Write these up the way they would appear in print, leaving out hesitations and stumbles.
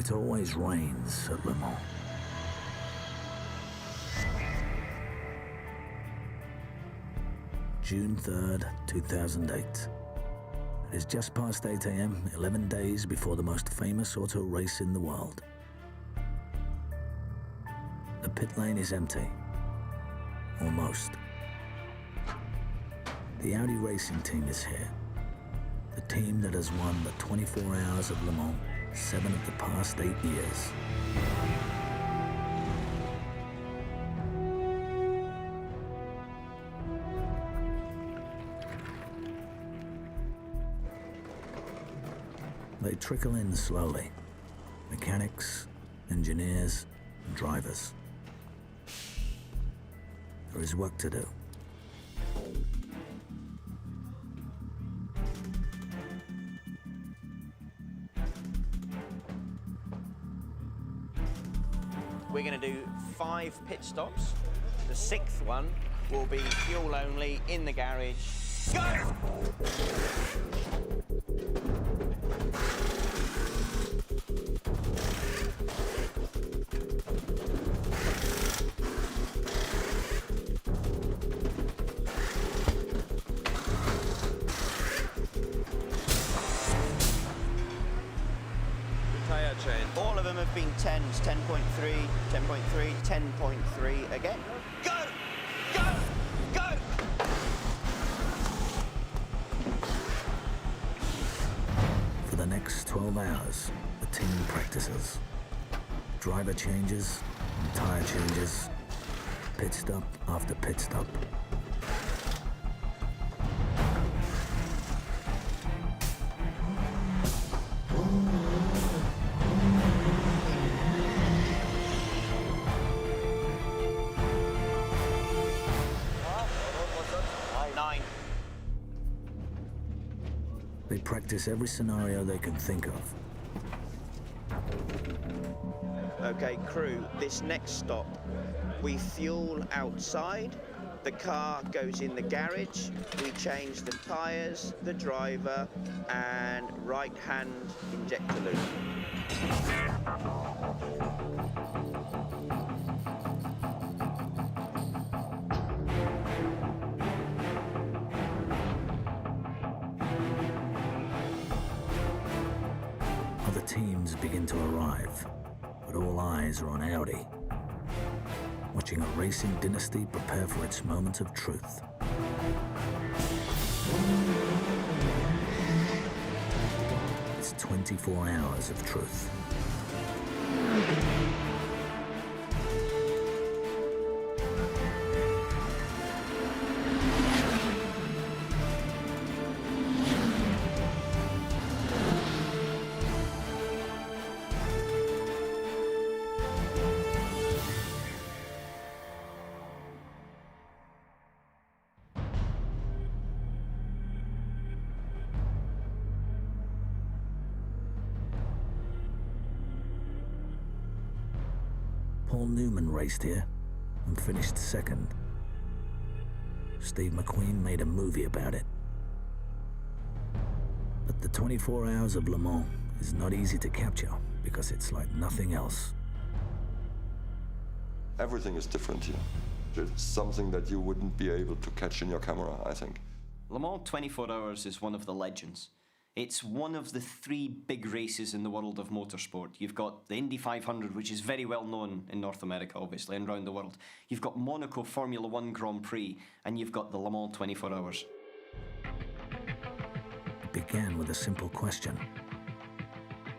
It always rains at Le Mans. June 3rd, 2008. It is just past 8 a.m., 11 days before the most famous auto race in the world. The pit lane is empty. Almost. The Audi racing team is here. The team that has won the 24 Hours of Le Mans 7 of the past 8 years. They trickle in slowly. Mechanics, engineers, and drivers. There is work to do. We're going to do 5 pit stops. The 6th one will be fuel only in the garage. Go! Tyre chain. All of them have been 10s, 10.3, 10.3, 10.3 again. Go! Go! Go! For the next 12 hours, the team practices. Driver changes, tire changes, pit stop after pit stop. They practice every scenario they can think of. Okay, crew, this next stop, we fuel outside, the car goes in the garage, we change the tyres, the driver, and right-hand injector loop. Other teams begin to arrive, but all eyes are on Audi, watching a racing dynasty prepare for its moment of truth. It's 24 hours of truth. Paul Newman raced here and finished second. Steve McQueen made a movie about it. But the 24 Hours of Le Mans is not easy to capture because it's like nothing else. Everything is different here. It's something that you wouldn't be able to catch in your camera, I think. Le Mans 24 Hours is one of the legends. It's one of the 3 big races in the world of motorsport. You've got the Indy 500, which is very well known in North America, obviously, and around the world. You've got Monaco Formula 1 Grand Prix, and you've got the Le Mans 24 Hours. It began with a simple question.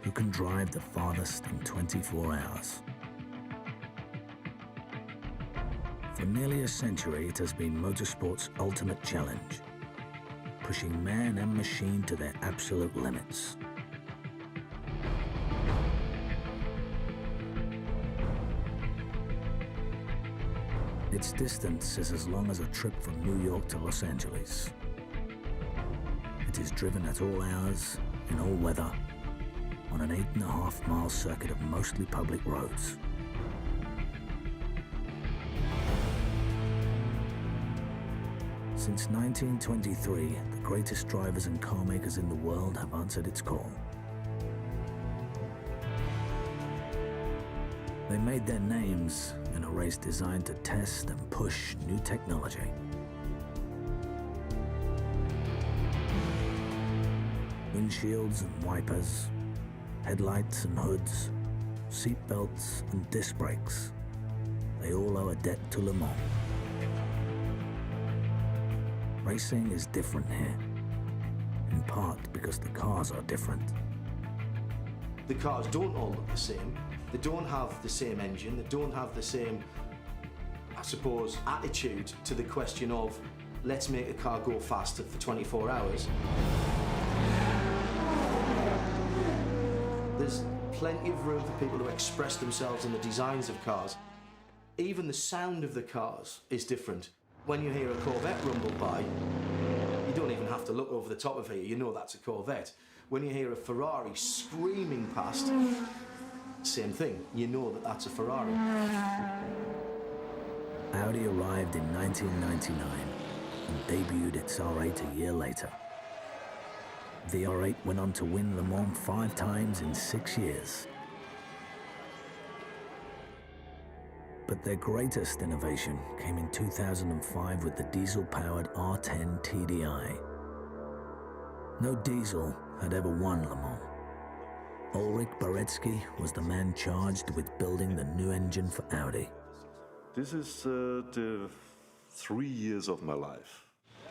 Who can drive the farthest in 24 hours? For nearly a century, it has been motorsport's ultimate challenge, pushing man and machine to their absolute limits. Its distance is as long as a trip from New York to Los Angeles. It is driven at all hours, in all weather, on an 8.5-mile circuit of mostly public roads. Since 1923, the greatest drivers and car makers in the world have answered its call. They made their names in a race designed to test and push new technology. Windshields and wipers, headlights and hoods, seat belts and disc brakes. They all owe a debt to Le Mans. Racing is different here, in part because the cars are different. The cars don't all look the same. They don't have the same engine. They don't have the same, I suppose, attitude to the question of let's make a car go faster for 24 hours. There's plenty of room for people to express themselves in the designs of cars. Even the sound of the cars is different. When you hear a Corvette rumble by, you don't even have to look over the top of here, you know that's a Corvette. When you hear a Ferrari screaming past, same thing, you know that that's a Ferrari. Audi arrived in 1999 and debuted its R8 a year later. The R8 went on to win Le Mans 5 times in 6 years. But their greatest innovation came in 2005 with the diesel-powered R10 TDI. No diesel had ever won Le Mans. Ulrich Baretsky was the man charged with building the new engine for Audi. This is the 3 years of my life.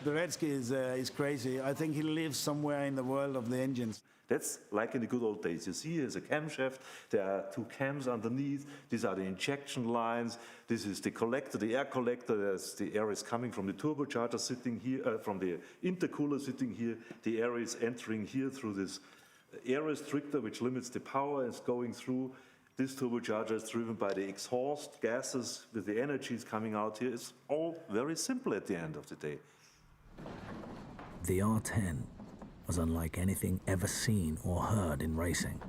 Baretsky is crazy. I think he lives somewhere in the world of the engines. That's like in the good old days. You see here's a camshaft, there are 2 cams underneath, these are the injection lines, this is the collector, the air collector, the air is coming from the turbocharger sitting here, from the intercooler sitting here, the air is entering here through this air restrictor which limits the power, it's going through. This turbocharger is driven by the exhaust gases with the energies coming out here. It's all very simple at the end of the day. The R10 was unlike anything ever seen or heard in racing.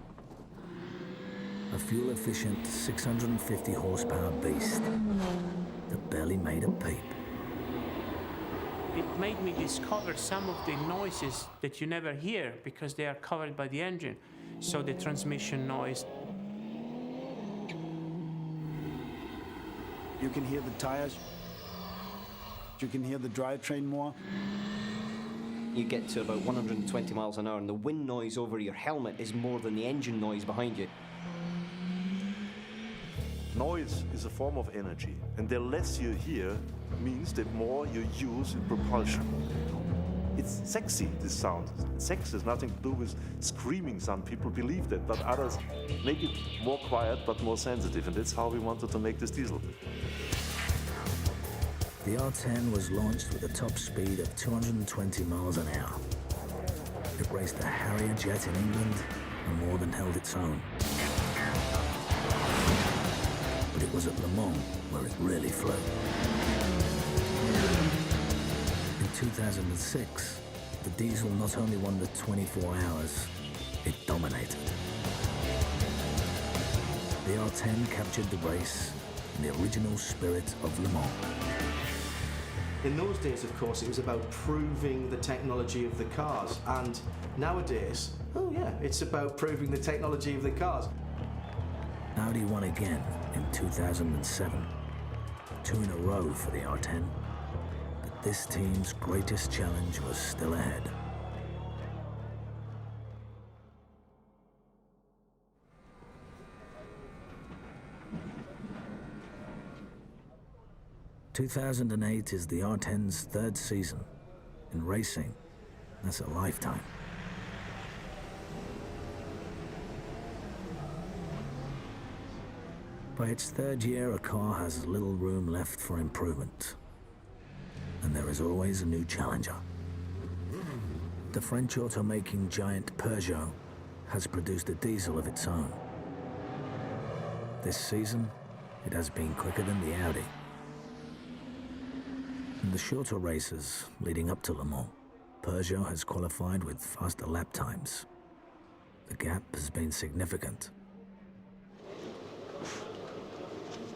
A fuel-efficient 650 horsepower beast that barely made a peep. It made me discover some of the noises that you never hear because they are covered by the engine. So the transmission noise. You can hear the tires. You can hear the drivetrain more. You get to about 120 miles an hour and the wind noise over your helmet is more than the engine noise behind you. Noise is a form of energy, and the less you hear means the more you use in propulsion. It's sexy, this sound. Sex has nothing to do with screaming. Some people believe that, but others make it more quiet but more sensitive, and that's how we wanted to make this diesel. The R10 was launched with a top speed of 220 miles an hour. It raced a Harrier jet in England and more than held its own. But it was at Le Mans where it really flew. In 2006, the diesel not only won the 24 hours, it dominated. The R10 captured the race in the original spirit of Le Mans. In those days, of course, it was about proving the technology of the cars. And nowadays, oh yeah, it's about proving the technology of the cars. Audi won again in 2007, 2 in a row for the R10. But this team's greatest challenge was still ahead. "2008 is the R10's 3rd season. In racing, that's a lifetime. By its 3rd year, a car has little room left for improvement. And there is always a new challenger. The French automaking giant Peugeot has produced a diesel of its own. This season, it has been quicker than the Audi. In the shorter races leading up to Le Mans, Peugeot has qualified with faster lap times. The gap has been significant.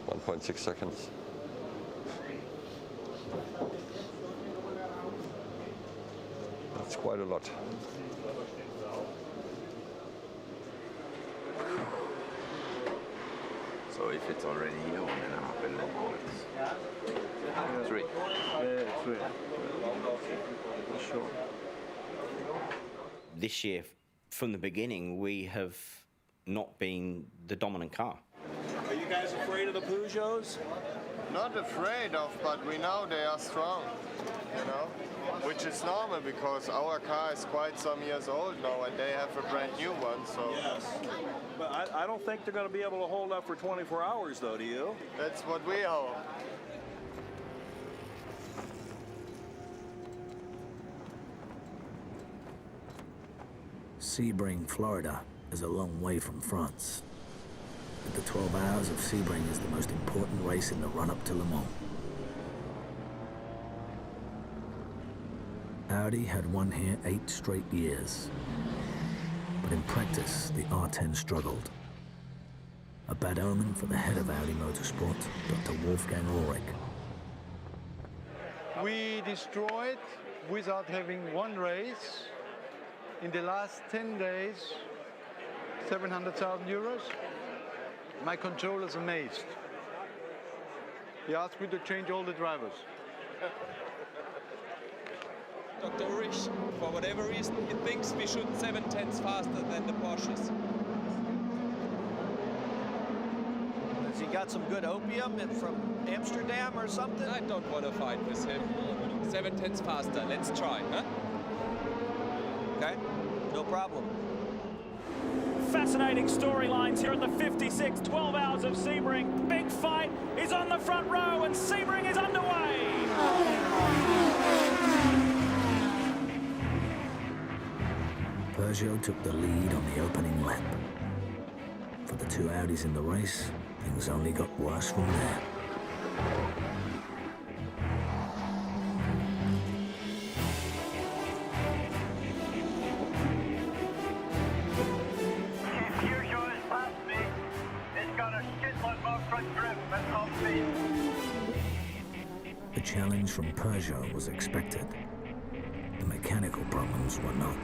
1.6 seconds. That's quite a lot. So if it's already here, 1.5, and then it's 3. Yeah, 3. For sure. This year, from the beginning, we have not been the dominant car. Are you guys afraid of the Peugeots? Not afraid of, but we know they are strong, you know, which is normal because our car is quite some years old now and they have a brand new one, so... Yes. But I don't think they're going to be able to hold up for 24 hours, though, do you? That's what we hope. Sebring, Florida is a long way from France. But the 12 Hours of Sebring is the most important race in the run-up to Le Mans. Audi had won here 8 straight years. But in practice, the R10 struggled. A bad omen for the head of Audi Motorsport, Dr. Wolfgang Ulrich. We destroyed, without having one race, in the last 10 days, 700,000 euros. My controller's amazed. He asked me to change all the drivers. Dr. Ulrich, for whatever reason, he thinks we shoot 7/10 faster than the Porsches. Has he got some good opium from Amsterdam or something? I don't want to fight with him. 7/10 faster, let's try, huh? Okay, no problem. Fascinating storylines here at the 56, 12 Hours of Sebring. Big fight is on the front row and Sebring is underway. Peugeot took the lead on the opening lap. For the 2 Audis in the race, things only got worse from there. The challenge from Peugeot was expected. The mechanical problems were not.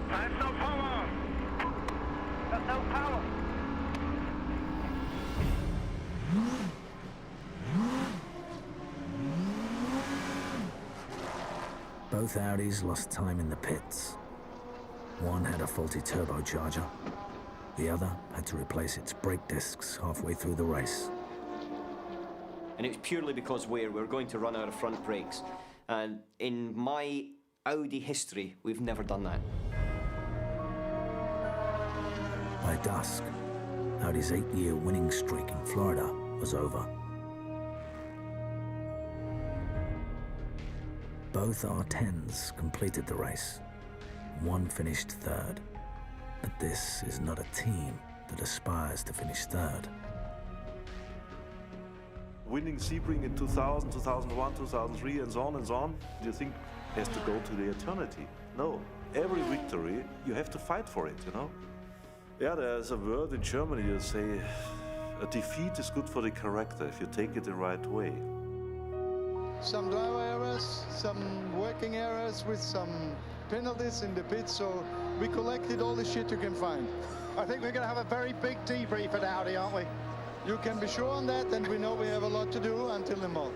There's no power! There's no power! Both Audis lost time in the pits. One had a faulty turbocharger. The other had to replace its brake discs halfway through the race. And it was purely because we're going to run out of front brakes. And in my Audi history, we've never done that. By dusk, Audi's 8-year winning streak in Florida was over. Both R10s completed the race. One finished third. But this is not a team that aspires to finish third. Winning Sebring in 2000, 2001, 2003, and so on, do you think has to go to the eternity? No. Every victory, you have to fight for it, you know? Yeah, there's a word in Germany, you say, a defeat is good for the character if you take it the right way. Some driver errors, some working errors with some penalties in the pits, so we collected all the shit you can find. I think we're going to have a very big debrief at Audi, aren't we? You can be sure on that, and we know we have a lot to do until the month.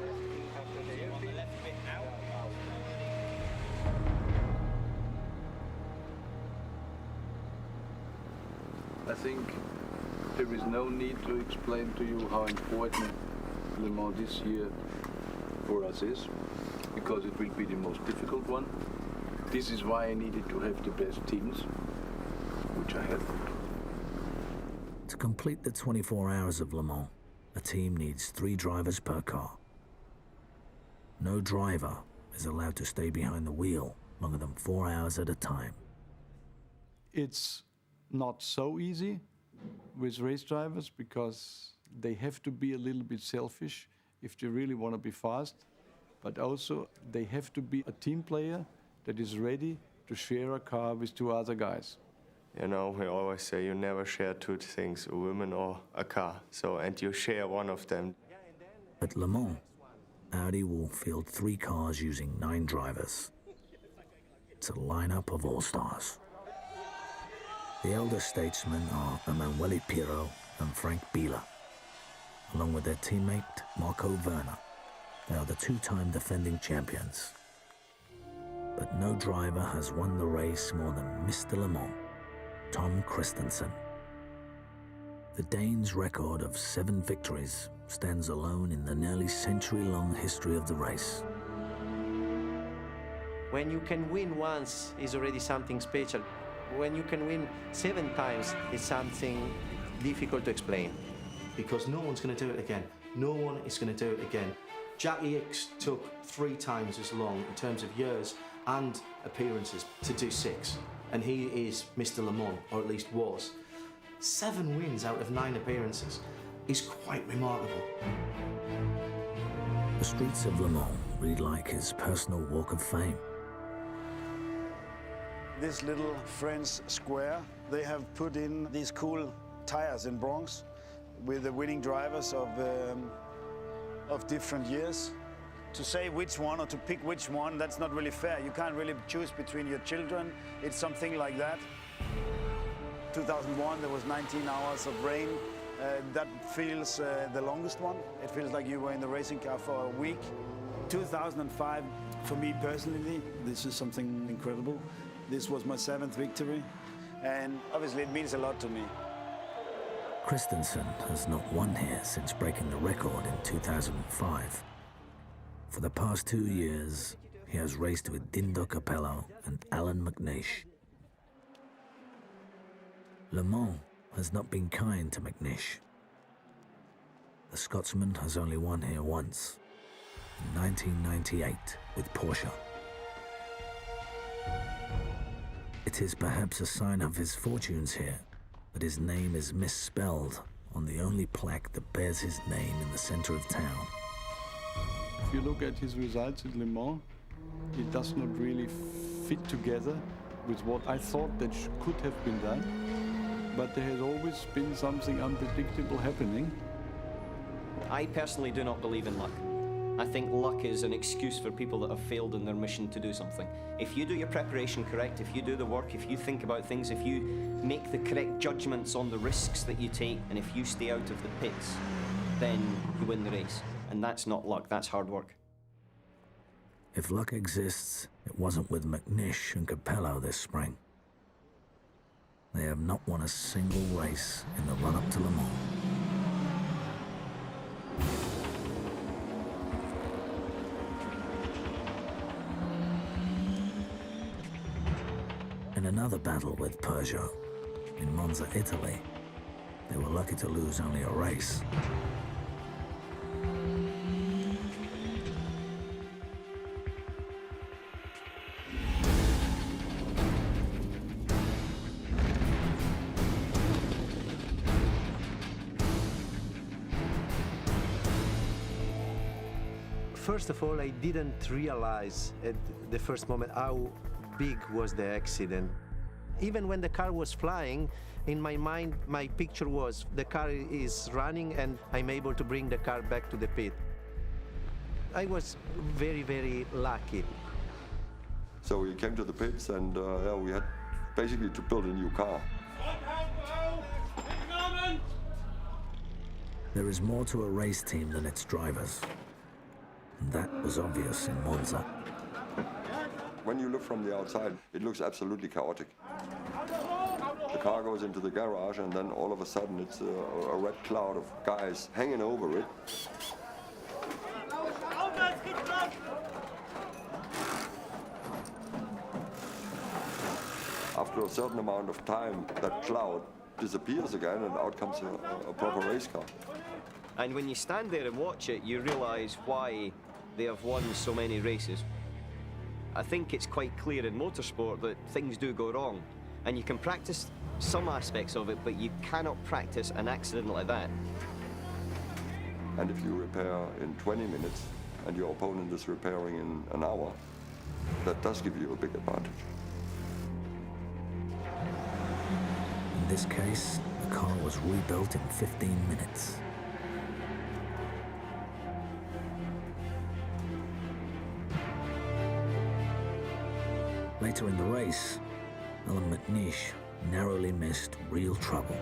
I think there is no need to explain to you how important Le Mans this year for us is, because it will be the most difficult one. This is why I needed to have the best teams, which I have. To complete the 24 Hours of Le Mans, a team needs 3 drivers per car. No driver is allowed to stay behind the wheel longer than 4 hours at a time. It's not so easy with race drivers because they have to be a little bit selfish if they really want to be fast, but also they have to be a team player that is ready to share a car with 2 other guys. You know, we always say you never share 2 things, a woman or a car. So, and you share one of them. At Le Mans, Audi will field 3 cars using 9 drivers. It's a lineup of all-stars. The elder statesmen are Emanuele Pirro and Frank Biela. Along with their teammate Marco Werner, they are the two-time defending champions. But no driver has won the race more than Mr. Le Mans, Tom Kristensen. The Dane's record of 7 victories stands alone in the nearly century-long history of the race. When you can win once is already something special. When you can win 7 times, it's something difficult to explain. Because no one's going to do it again. No one is going to do it again. Jackie Ickx took 3 times as long in terms of years and appearances to do 6. And he is Mr. Le Mans, or at least was. 7 wins out of 9 appearances is quite remarkable. The streets of Le Mans read like his personal walk of fame. This little French square, they have put in these cool tires in bronze with the winning drivers of different years. To say which one or to pick which one, that's not really fair. You can't really choose between your children. It's something like that. 2001, there was 19 hours of rain. That feels the longest one. It feels like you were in the racing car for a week. 2005, for me personally, this is something incredible. This was my 7th victory, and obviously it means a lot to me. Kristensen has not won here since breaking the record in 2005. For the past 2 years, he has raced with Dindo Capello and Alan McNish. Le Mans has not been kind to McNish. The Scotsman has only won here once, in 1998 with Porsche. It is perhaps a sign of his fortunes here that his name is misspelled on the only plaque that bears his name in the center of town. If you look at his results at Le Mans, it does not really fit together with what I thought that could have been done. But there has always been something unpredictable happening. I personally do not believe in luck. I think luck is an excuse for people that have failed in their mission to do something. If you do your preparation correct, if you do the work, if you think about things, if you make the correct judgments on the risks that you take, and if you stay out of the pits, then you win the race. And that's not luck, that's hard work. If luck exists, it wasn't with McNish and Capello this spring. They have not won a single race in the run-up to Le Mans. In another battle with Peugeot, in Monza, Italy, they were lucky to lose only a race. First of all, I didn't realize at the first moment how big was the accident. Even when the car was flying, in my mind, my picture was the car is running and I'm able to bring the car back to the pit. I was very, very lucky. So we came to the pits and yeah, we had basically to build a new car. There is more to a race team than its drivers. And that was obvious in Monza. When you look from the outside, it looks absolutely chaotic. The car goes into the garage and then all of a sudden it's a red cloud of guys hanging over it. After a certain amount of time, that cloud disappears again and out comes a proper race car. And when you stand there and watch it, you realize why they have won so many races. I think it's quite clear in motorsport that things do go wrong, and you can practice some aspects of it, but you cannot practice an accident like that. And if you repair in 20 minutes and your opponent is repairing in an hour, that does give you a big advantage. In this case, the car was rebuilt in 15 minutes. Later in the race, Alan McNish narrowly missed real trouble.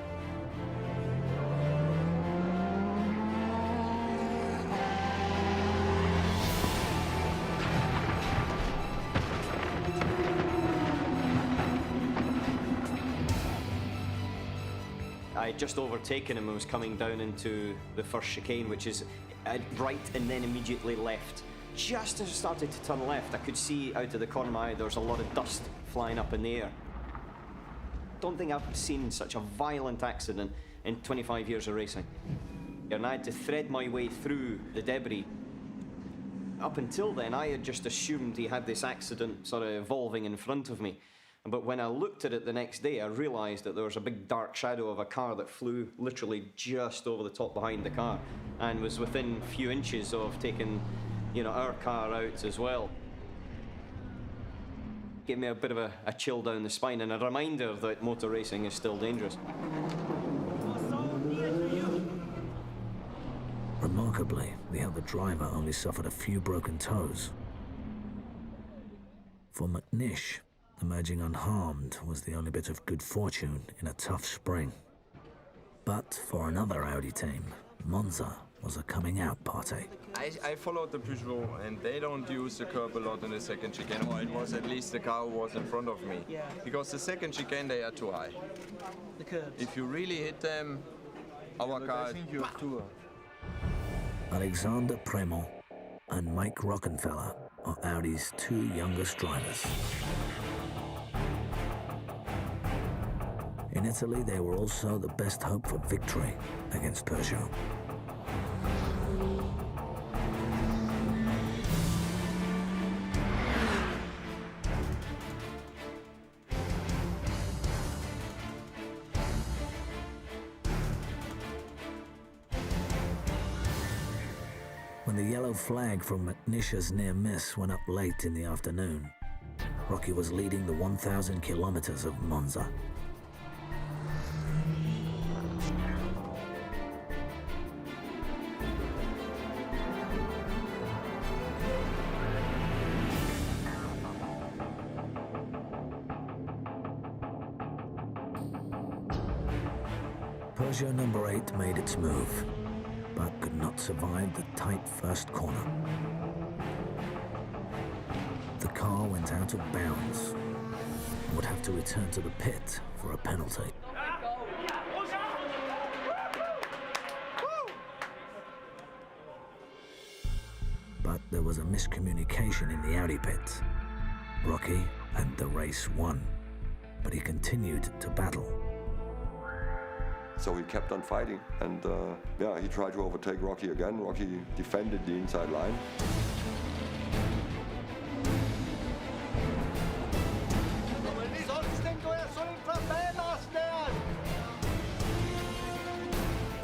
had just overtaken him and was coming down into the first chicane, which is right and then immediately left. Just as I started to turn left, I could see out of the corner of my eye there was a lot of dust flying up in the air. Don't think I've seen such a violent accident in 25 years of racing. And I had to thread my way through the debris. Up until then, I had just assumed he had this accident sort of evolving in front of me. But when I looked at it the next day, I realised that there was a big dark shadow of a car that flew literally just over the top behind the car and was within a few inches of taking, you know, our car out as well. Gave me a bit of a chill down the spine and a reminder that motor racing is still dangerous. Remarkably, the other driver only suffered a few broken toes. For McNish, emerging unharmed was the only bit of good fortune in a tough spring. But for another Audi team, Monza was a coming-out party. I followed the Peugeot, and they don't use the curb a lot in the second chicane, or it was at least the car who was in front of me. Yeah. Because the second chicane, they are too high. The curbs. If you really hit them, our car... I think you have two. Alexander Premont and Mike Rockenfeller are Audi's two youngest drivers. In Italy, they were also the best hope for victory against Peugeot. When the yellow flag from McNish's near miss went up late in the afternoon, Rocky was leading the 1,000 kilometers of Monza. Peugeot number 8 made its move, but could not survive the tight first corner. The car went out of bounds and would have to return to the pit for a penalty. But there was a miscommunication in the Audi pit. Rocky had the race won, but he continued to battle. So he kept on fighting, and yeah, he tried to overtake Rocky again. Rocky defended the inside line.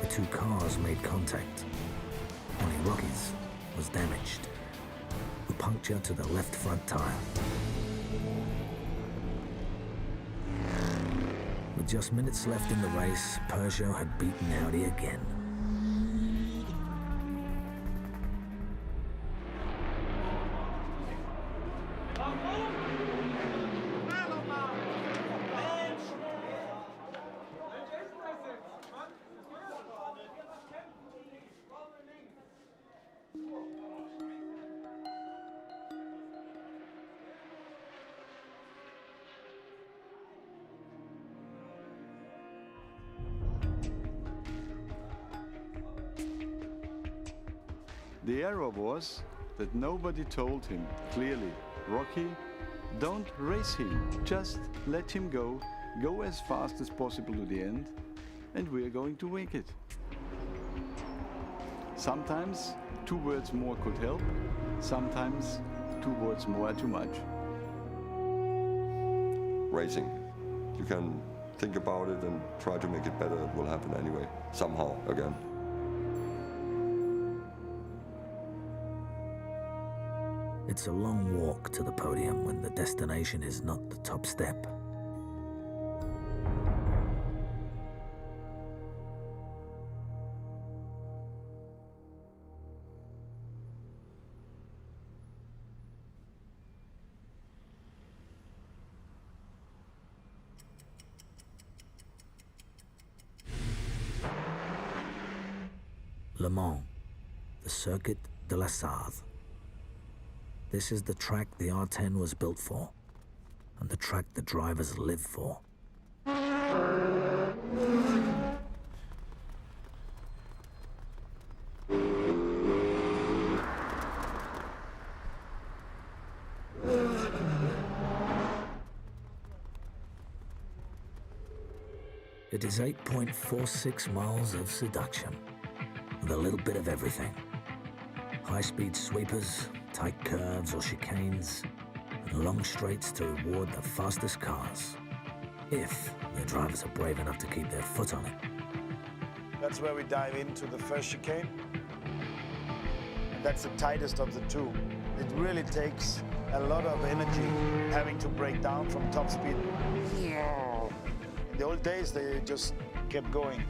The two cars made contact. Only Rocky's was damaged. A puncture to the left front tire. With just minutes left in the race, Peugeot had beaten Audi again. The error was that nobody told him clearly, Rocky, don't race him, just let him go as fast as possible to the end, and we're going to make it. Sometimes 2 words more could help, sometimes 2 words more are too much. Racing. You can think about it and try to make it better. It will happen anyway, somehow, again. It's a long walk to the podium when the destination is not the top step. Le Mans, the Circuit de la Sarthe. This is the track the R10 was built for, and the track the drivers live for. It is 8.46 miles of seduction, with a little bit of everything. High-speed sweepers, tight curves or chicanes, and long straights to reward the fastest cars, if the drivers are brave enough to keep their foot on it. That's where we dive into the first chicane. That's the tightest of the two. It really takes a lot of energy having to break down from top speed. In the old days, they just kept going.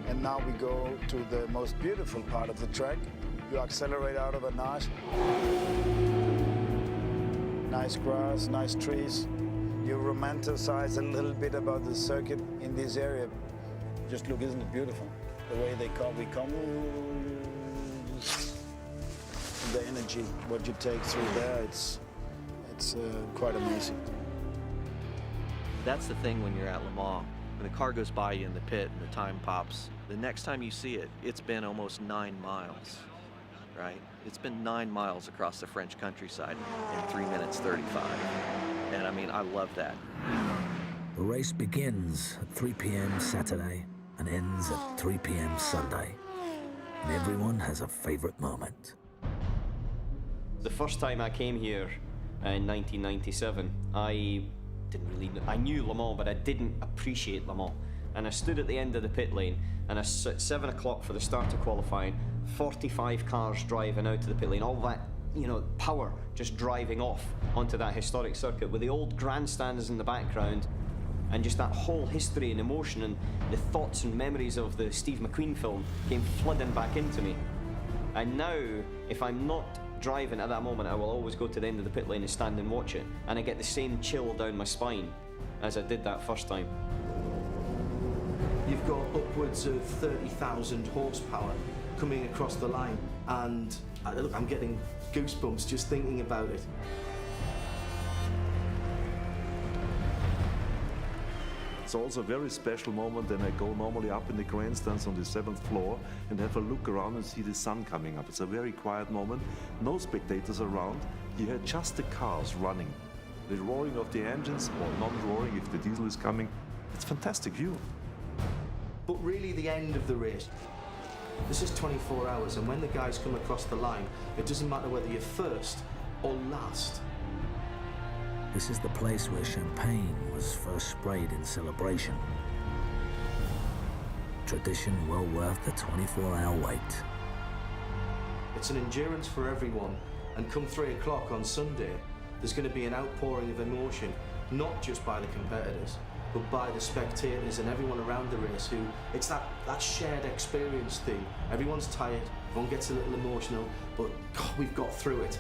And now we go to the most beautiful part of the track. You accelerate out of a notch. Nice grass, nice trees. You romanticize a little bit about the circuit in this area. Just look, isn't it beautiful? The way we come, the energy, what you take through there, it's quite amazing. That's the thing when you're at Le Mans. When the car goes by you in the pit and the time pops, the next time you see it, it's been almost 9 miles, right? It's been 9 miles across the French countryside in 3 minutes 35. And I mean, I love that. The race begins at 3 p.m. Saturday and ends at 3 p.m. Sunday. And everyone has a favorite moment. The first time I came here in 1997, I knew Le Mans, but I didn't appreciate Le Mans. And I stood at the end of the pit lane, and at 7 o'clock for the start of qualifying, 45 cars driving out to the pit lane, all that, power just driving off onto that historic circuit with the old grandstands in the background, and just that whole history and emotion and the thoughts and memories of the Steve McQueen film came flooding back into me. And now, if I'm not driving at that moment, I will always go to the end of the pit lane and stand and watch it, and I get the same chill down my spine as I did that first time. You've got upwards of 30,000 horsepower coming across the line, and look, I'm getting goosebumps just thinking about it. It's also a very special moment when I go normally up in the grandstands on the 7th floor and have a look around and see the sun coming up. It's a very quiet moment, no spectators around. You hear just the cars running. The roaring of the engines, or non-roaring if the diesel is coming. It's a fantastic view. But really the end of the race. This is 24 hours, and when the guys come across the line, it doesn't matter whether you're first or last. This is the place where champagne was first sprayed in celebration. Tradition well worth the 24-hour wait. It's an endurance for everyone, and come 3 o'clock on Sunday, there's going to be an outpouring of emotion, not just by the competitors, but by the spectators and everyone around the race who, it's that shared experience thing. Everyone's tired, everyone gets a little emotional, but God, we've got through it.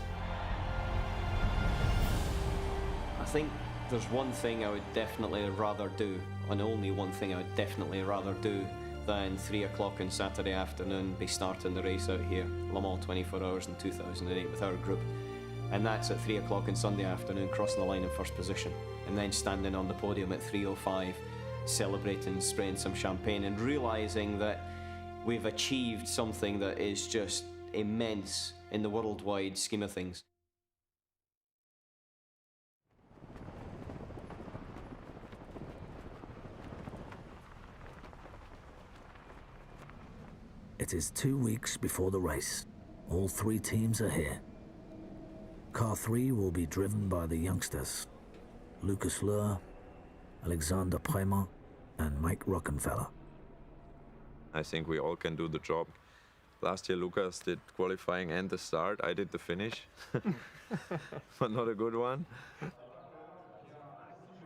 I think there's one thing I would definitely rather do, and only one thing I would definitely rather do, than 3 o'clock on Saturday afternoon be starting the race out here, Le Mans 24 Hours in 2008 with our group. And that's at 3 o'clock on Sunday afternoon, crossing the line in first position, and then standing on the podium at 3:05, celebrating, spraying some champagne, and realising that we've achieved something that is just immense in the worldwide scheme of things. It is 2 weeks before the race. All 3 teams are here. Car 3 will be driven by the youngsters, Lucas Luhr, Alexander Premat, and Mike Rockenfeller. I think we all can do the job. Last year Lucas did qualifying and the start. I did the finish, but not a good one.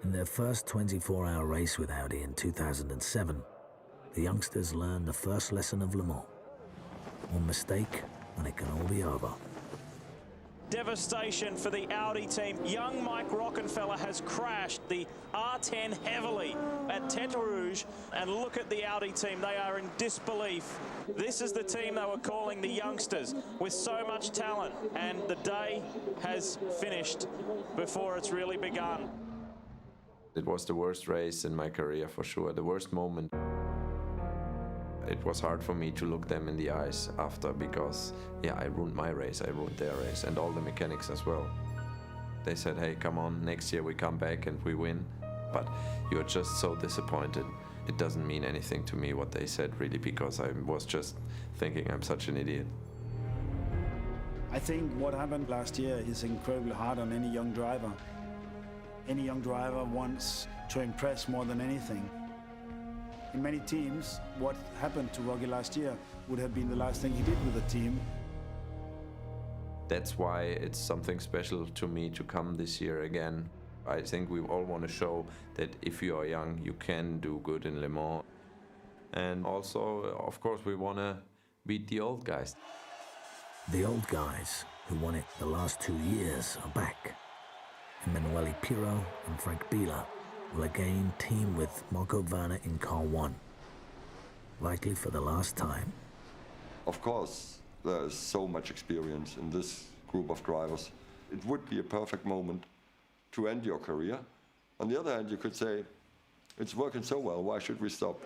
In their first 24-hour race with Audi in 2007, the youngsters learned the first lesson of Le Mans. One mistake and it can all be over. Devastation for the Audi team. Young Mike Rockenfeller has crashed the R10 heavily at Tête Rouge, and look at the Audi team. They are in disbelief. This is the team they were calling the youngsters, with so much talent, and the day has finished before it's really begun. It was the worst race in my career for sure, the worst moment. It was hard for me to look them in the eyes after, because I ruined my race, I ruined their race, and all the mechanics as well. They said, hey, come on, next year we come back and we win. But you're just so disappointed. It doesn't mean anything to me what they said, really, because I was just thinking I'm such an idiot. I think what happened last year is incredibly hard on any young driver. Any young driver wants to impress more than anything. In many teams, what happened to Rocky last year would have been the last thing he did with the team. That's why it's something special to me to come this year again. I think we all want to show that if you are young, you can do good in Le Mans. And also, of course, we want to beat the old guys. The old guys who won it the last 2 years are back. Emanuele Pirro and Frank Biela will again team with Marco Werner in Car 1. Likely for the last time. Of course, there is so much experience in this group of drivers. It would be a perfect moment to end your career. On the other hand, you could say, it's working so well, why should we stop?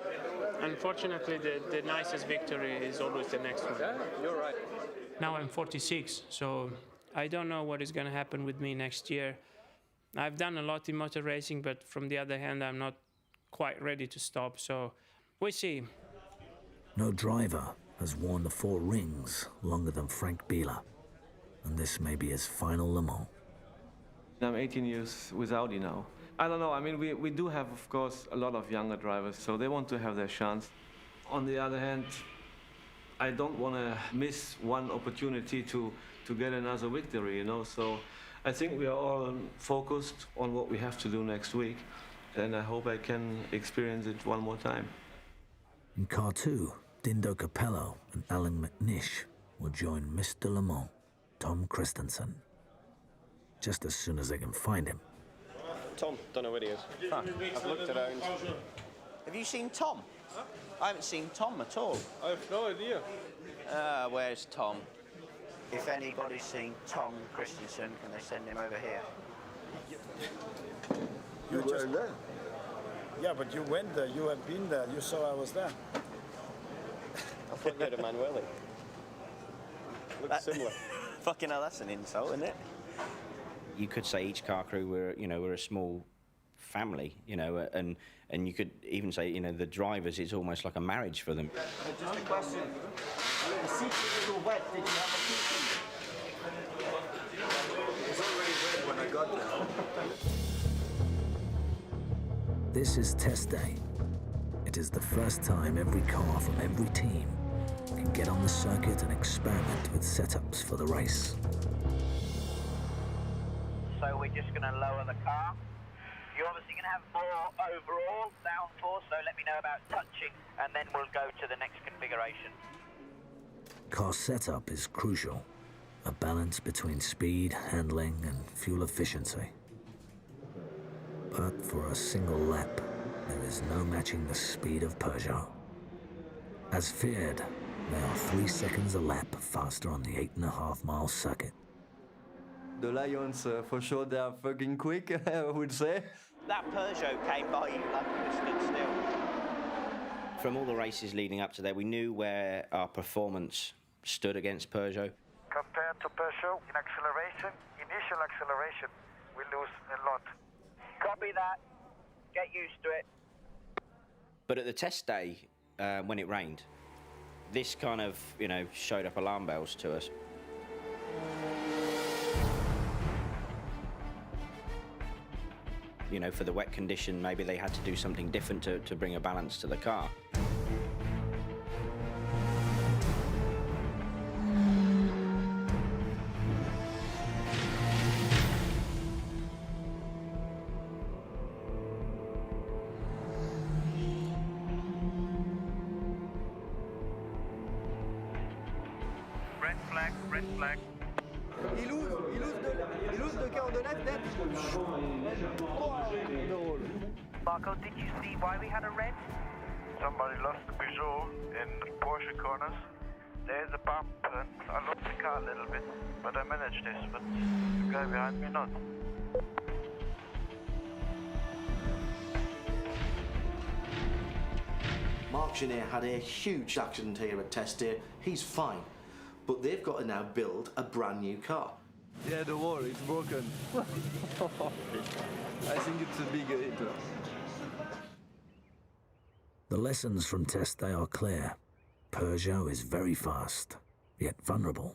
Unfortunately, the nicest victory is always the next one. Yeah, you're right. Now I'm 46, so I don't know what is going to happen with me next year. I've done a lot in motor racing, but from the other hand, I'm not quite ready to stop, so we'll see. No driver has worn the 4 rings longer than Frank Biela, and this may be his final Le Mans. I'm 18 years with Audi now. I don't know, I mean, we do have, of course, a lot of younger drivers, so they want to have their chance. On the other hand, I don't want to miss one opportunity to get another victory, you know, so I think we are all focused on what we have to do next week, and I hope I can experience it one more time. In Car 2, Dindo Capello and Alan McNish will join Mr. Le Mans, Tom Christensen, just as soon as they can find him. Tom, don't know where he is. I've looked around. Have you seen Tom? Huh? I haven't seen Tom at all. I have no idea. Where's Tom? If anybody's seen Tom Christensen, can they send him over here? You were there? Yeah, but you went there. You have been there. You saw I was there. I thought you had Emanuele. Looks similar. Fucking hell, that's an insult, isn't it? You could say each car crew we're a small family, and you could even say, the drivers, it's almost like a marriage for them. Just a question. The seat is a little wet. Did you have a seat? It was already wet when I got there. This is test day. It is the first time every car from every team can get on the circuit and experiment with setups for the race. So we're just going to lower the car. You're obviously going to have more overall downforce, so let me know about touching, and then we'll go to the next configuration. Car setup is crucial, a balance between speed, handling, and fuel efficiency. But for a single lap, there is no matching the speed of Peugeot. As feared, they are 3 seconds a lap faster on the 8.5-mile circuit. The Lions, for sure, they are fucking quick, I would say. That Peugeot came by you like it stood still. From all the races leading up to there, we knew where our performance stood against Peugeot. Compared to Peugeot in acceleration, initial acceleration, we lose a lot. Copy that. Get used to it. But at the test day, when it rained, this kind of, showed up alarm bells to us. For the wet condition, maybe they had to do something different to bring a balance to the car. Red flag, red flag. Il ouvre de 49 net. Marco, did you see why we had a red? Somebody lost the Peugeot in the Porsche corners. There's a bump and I lost the car a little bit, but I managed this, but the guy behind me not. Marc Gené had a huge accident here at test day. He's fine, but they've got to now build a brand new car. Yeah, the wall, it's broken. I think it's a big hit. The lessons from test day are clear. Peugeot is very fast, yet vulnerable.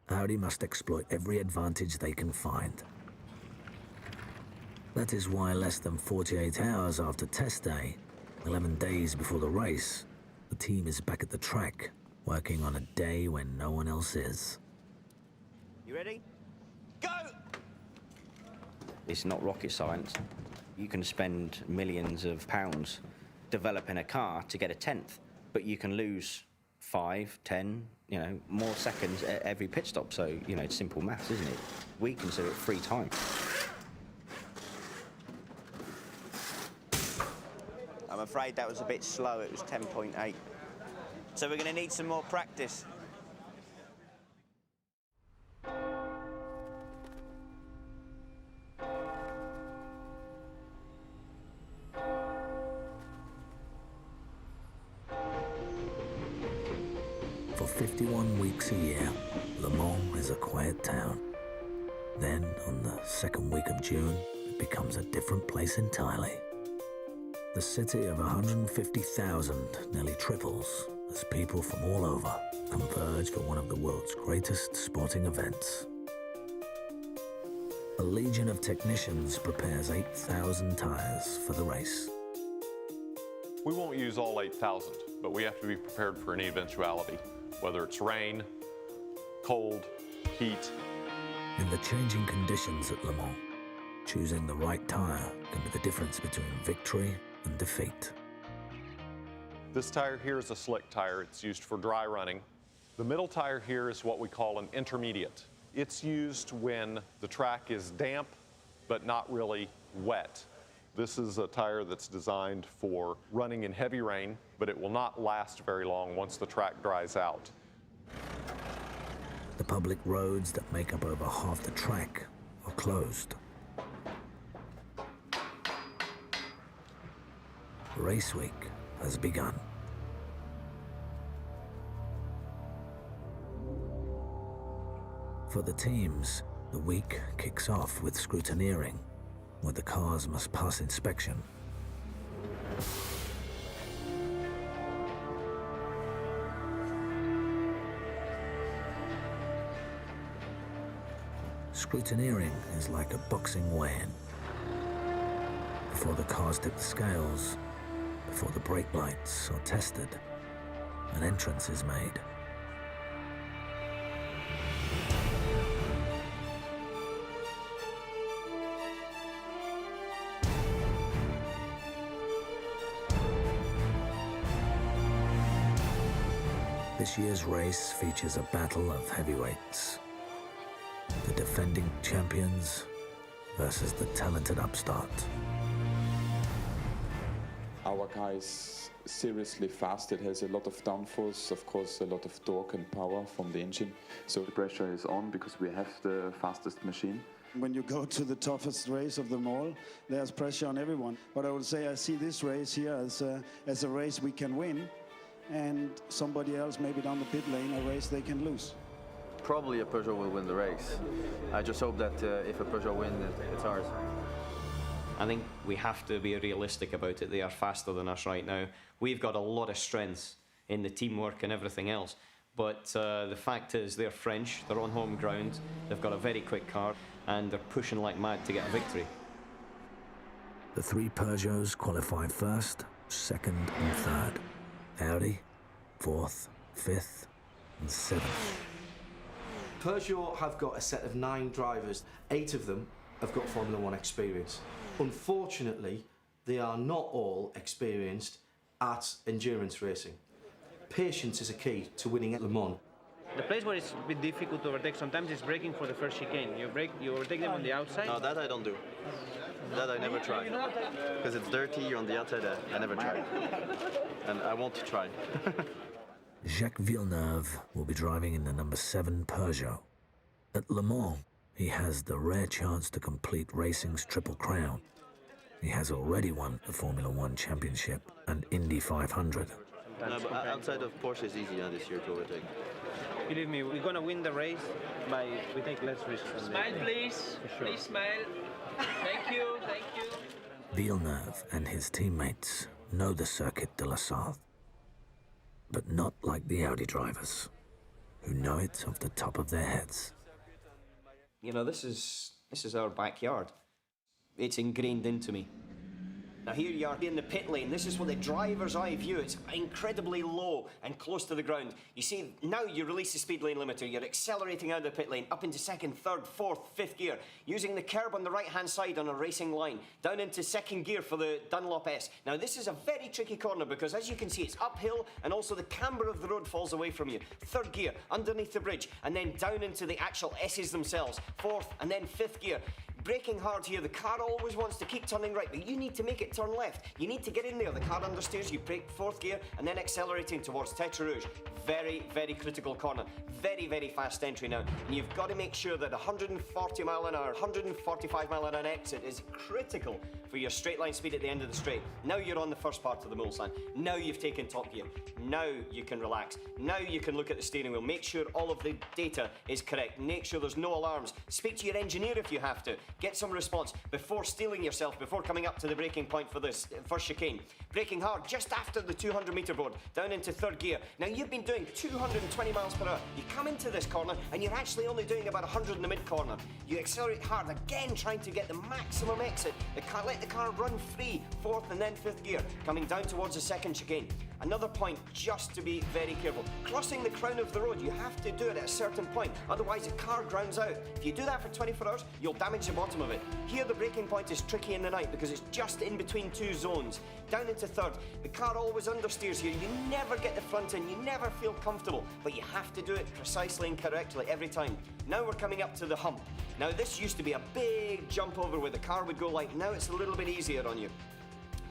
Audi must exploit every advantage they can find. That is why less than 48 hours after test day, 11 days before the race, the team is back at the track, working on a day when no one else is. You ready? Go! It's not rocket science. You can spend millions of pounds developing a car to get a 10th, but you can lose 5, 10, more seconds at every pit stop. So, it's simple maths, isn't it? We consider it free time. I'm afraid that was a bit slow. It was 10.8. So we're going to need some more practice. For 51 weeks a year, Le Mans is a quiet town. Then, on the second week of June, it becomes a different place entirely. The city of 150,000 nearly triples as people from all over converge for one of the world's greatest sporting events. A legion of technicians prepares 8,000 tyres for the race. We won't use all 8,000, but we have to be prepared for any eventuality, whether it's rain, cold, heat. In the changing conditions at Le Mans, choosing the right tyre can be the difference between victory and defeat. This tire here is a slick tire. It's used for dry running. The middle tire here is what we call an intermediate. It's used when the track is damp, but not really wet. This is a tire that's designed for running in heavy rain, but it will not last very long once the track dries out. The public roads that make up over half the track are closed. Race week has begun. For the teams, the week kicks off with scrutineering, where the cars must pass inspection. Scrutineering is like a boxing weigh-in. Before the cars tip the scales, before the brake lights are tested, an entrance is made. This year's race features a battle of heavyweights. The defending champions versus the talented upstart. Our car is seriously fast. It has a lot of downforce, of course, a lot of torque and power from the engine. So the pressure is on because we have the fastest machine. When you go to the toughest race of them all, there's pressure on everyone. But I would say I see this race here as a race we can win, and somebody else maybe down the pit lane, a race they can lose. Probably a Peugeot will win the race. I just hope that if a Peugeot wins, it's ours. I think we have to be realistic about it. They are faster than us right now. We've got a lot of strengths in the teamwork and everything else. But the fact is, they're French, they're on home ground, they've got a very quick car, and they're pushing like mad to get a victory. The three Peugeots qualify first, second, and third. Audi, fourth, fifth, and seventh. Peugeot have got a set of 9 drivers. 8 of them have got Formula 1 experience. Unfortunately, they are not all experienced at endurance racing. Patience is a key to winning at Le Mans. The place where it's a bit difficult to overtake sometimes is braking for the first chicane. You overtake them on the outside. No, that I don't do. That I never try. Because it's dirty, you're on the outside, I never try. And I want to try. Jacques Villeneuve will be driving in the number 7 Peugeot. At Le Mans, he has the rare chance to complete racing's Triple Crown. He has already won the Formula 1 Championship and Indy 500. sometimes. No, but outside of Porsche, it's easy this year to overtake. Believe me, we're gonna win the race we take less risks. Smile, please. Sure. Please smile. Thank you. Thank you. Villeneuve and his teammates know the Circuit de la Sarthe, but not like the Audi drivers, who know it off the top of their heads. You know, this is our backyard. It's ingrained into me. Now here you are in the pit lane. This is what the driver's eye view. It's incredibly low and close to the ground. You see, now you release the speed lane limiter. You're accelerating out of the pit lane, up into second, third, fourth, fifth gear, using the curb on the right-hand side on a racing line, down into second gear for the Dunlop S. Now this is a very tricky corner because, as you can see, it's uphill and also the camber of the road falls away from you. Third gear, underneath the bridge, and then down into the actual S's themselves. Fourth and then fifth gear. Braking hard here, the car always wants to keep turning right, but you need to make it turn left. You need to get in there, the car understeers, you brake fourth gear, and then accelerating towards Tête Rouge. Very, very critical corner. Very, very fast entry now. And you've got to make sure that 140 mile an hour, 145 mile an hour exit is critical for your straight line speed at the end of the straight. Now you're on the first part of the Mulsanne. Now you've taken top gear. Now you can relax. Now you can look at the steering wheel. Make sure all of the data is correct. Make sure there's no alarms. Speak to your engineer if you have to. Get some response before steeling yourself, before coming up to the braking point for this first chicane. Braking hard just after the 200 metre board, down into third gear. Now you've been doing 220 miles per hour. You come into this corner and you're actually only doing about 100 in the mid corner. You accelerate hard, again trying to get the maximum exit. Let the car run free, fourth and then fifth gear, coming down towards the second chicane. Another point, just to be very careful. Crossing the crown of the road, you have to do it at a certain point, otherwise the car grounds out. If you do that for 24 hours, you'll damage the bottom of it. Here the braking point is tricky in the night because it's just in between two zones. Down into third, the car always understeers here. You never get the front in, you never feel comfortable, but you have to do it precisely and correctly every time. Now we're coming up to the hump. Now this used to be a big jump over where the car would go like, now it's a little bit easier on you.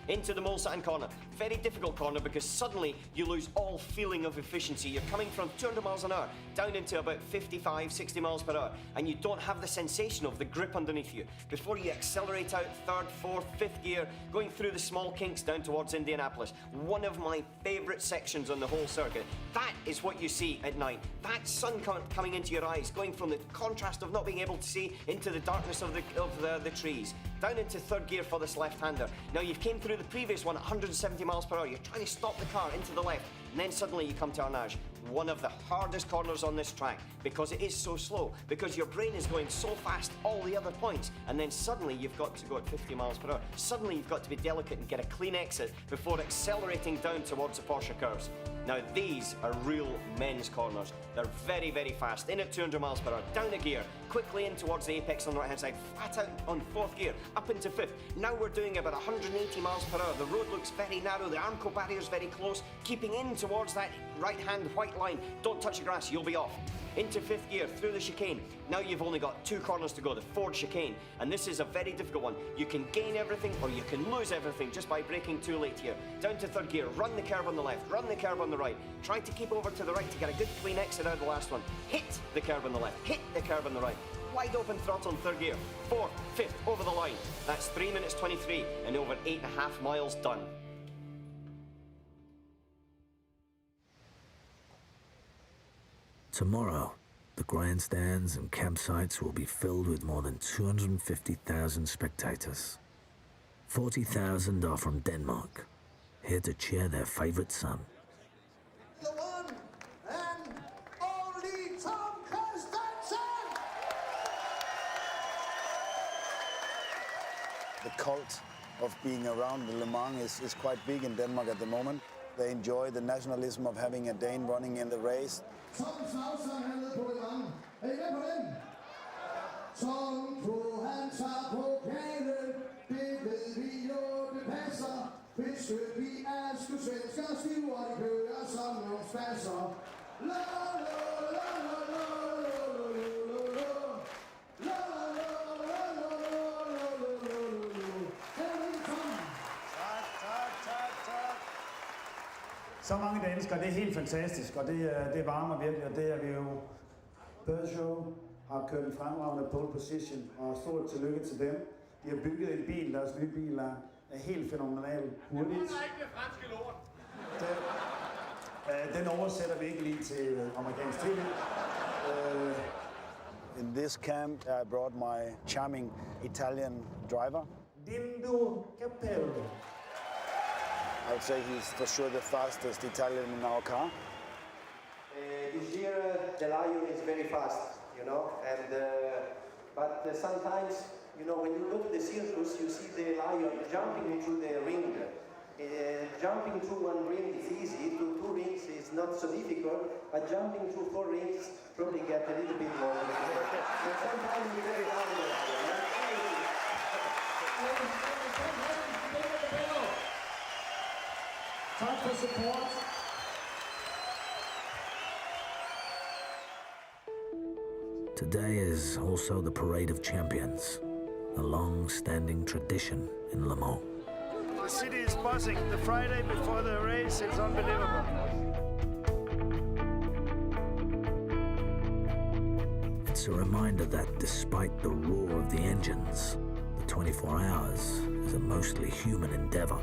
Into the Mulsanne corner. Very difficult corner because suddenly you lose all feeling of efficiency. You're coming from 200 miles an hour down into about 55, 60 miles per hour, and you don't have the sensation of the grip underneath you. Before you accelerate out third, fourth, fifth gear, going through the small kinks down towards Indianapolis. One of my favourite sections on the whole circuit. That is what you see at night. That sun coming into your eyes, going from the contrast of not being able to see into the darkness of the trees. Down into third gear for this left-hander. Now you've came through the previous one at 170 miles per hour. You're trying to stop the car into the left, and then suddenly you come to Arnage. One of the hardest corners on this track because it is so slow, because your brain is going so fast all the other points, and then suddenly you've got to go at 50 miles per hour. Suddenly you've got to be delicate and get a clean exit before accelerating down towards the Porsche curves. Now these are real men's corners. They're very, very fast. In at 200 miles per hour, down a gear, quickly in towards the apex on the right-hand side, flat out on fourth gear, up into fifth. Now we're doing about 180 miles per hour. The road looks very narrow, the Armco barrier's very close, keeping in towards that right-hand white line. Don't touch the grass, you'll be off. Into fifth gear, through the chicane. Now you've only got two corners to go, the Ford chicane, and this is a very difficult one. You can gain everything or you can lose everything just by braking too late here. Down to third gear, run the curb on the left, run the curb on the right. Try to keep over to the right to get a good clean exit out of the last one. Hit the curb on the left, hit the curb on the right. Wide open throttle in third gear. Fourth, fifth, over the line. That's 3 minutes 23 and over 8.5 miles done. Tomorrow, the grandstands and campsites will be filled with more than 250,000 spectators. 40,000 are from Denmark, here to cheer their favourite son. The one and only Tom Kristensen! The cult of being around the Le Mans is quite big in Denmark at the moment. They enjoy the nationalism of having a Dane running in the race. Tom Svensson, han nede på Le Mans. Er I med på den? Tom på, han tager pokalen. Det ved vi jo, det passer. Hvis vi er sgu svensker, stiver de kører som nogle spasser. La la la la la la la Så mange danskere, det er helt fantastisk, og det varmer virkelig, og det er vi jo. Peugeot har kørt en fremragende pole position, og stort tillykke til dem. De har bygget en bil, deres nye bil er helt fænomenal hurtigt. Det er ikke det franske lort. Den oversætter vi ikke lige til amerikansk tv. In this camp, I brought my charming Italian driver. Dindo Capello. I would say he's for sure the fastest Italian in our car. This year, the Lion is very fast, you know, and but sometimes, you know, when you go to the circus, you see the Lion jumping into the ring. Jumping through one ring is easy, to 2 rings is not so difficult, but jumping through 4 rings probably get a little bit more difficult. And sometimes you get down the Lion. Time for support. Today is also the Parade of Champions, a long-standing tradition in Le Mans. The city is buzzing. The Friday before the race is unbelievable. It's a reminder that despite the roar of the engines, the 24 hours is a mostly human endeavor.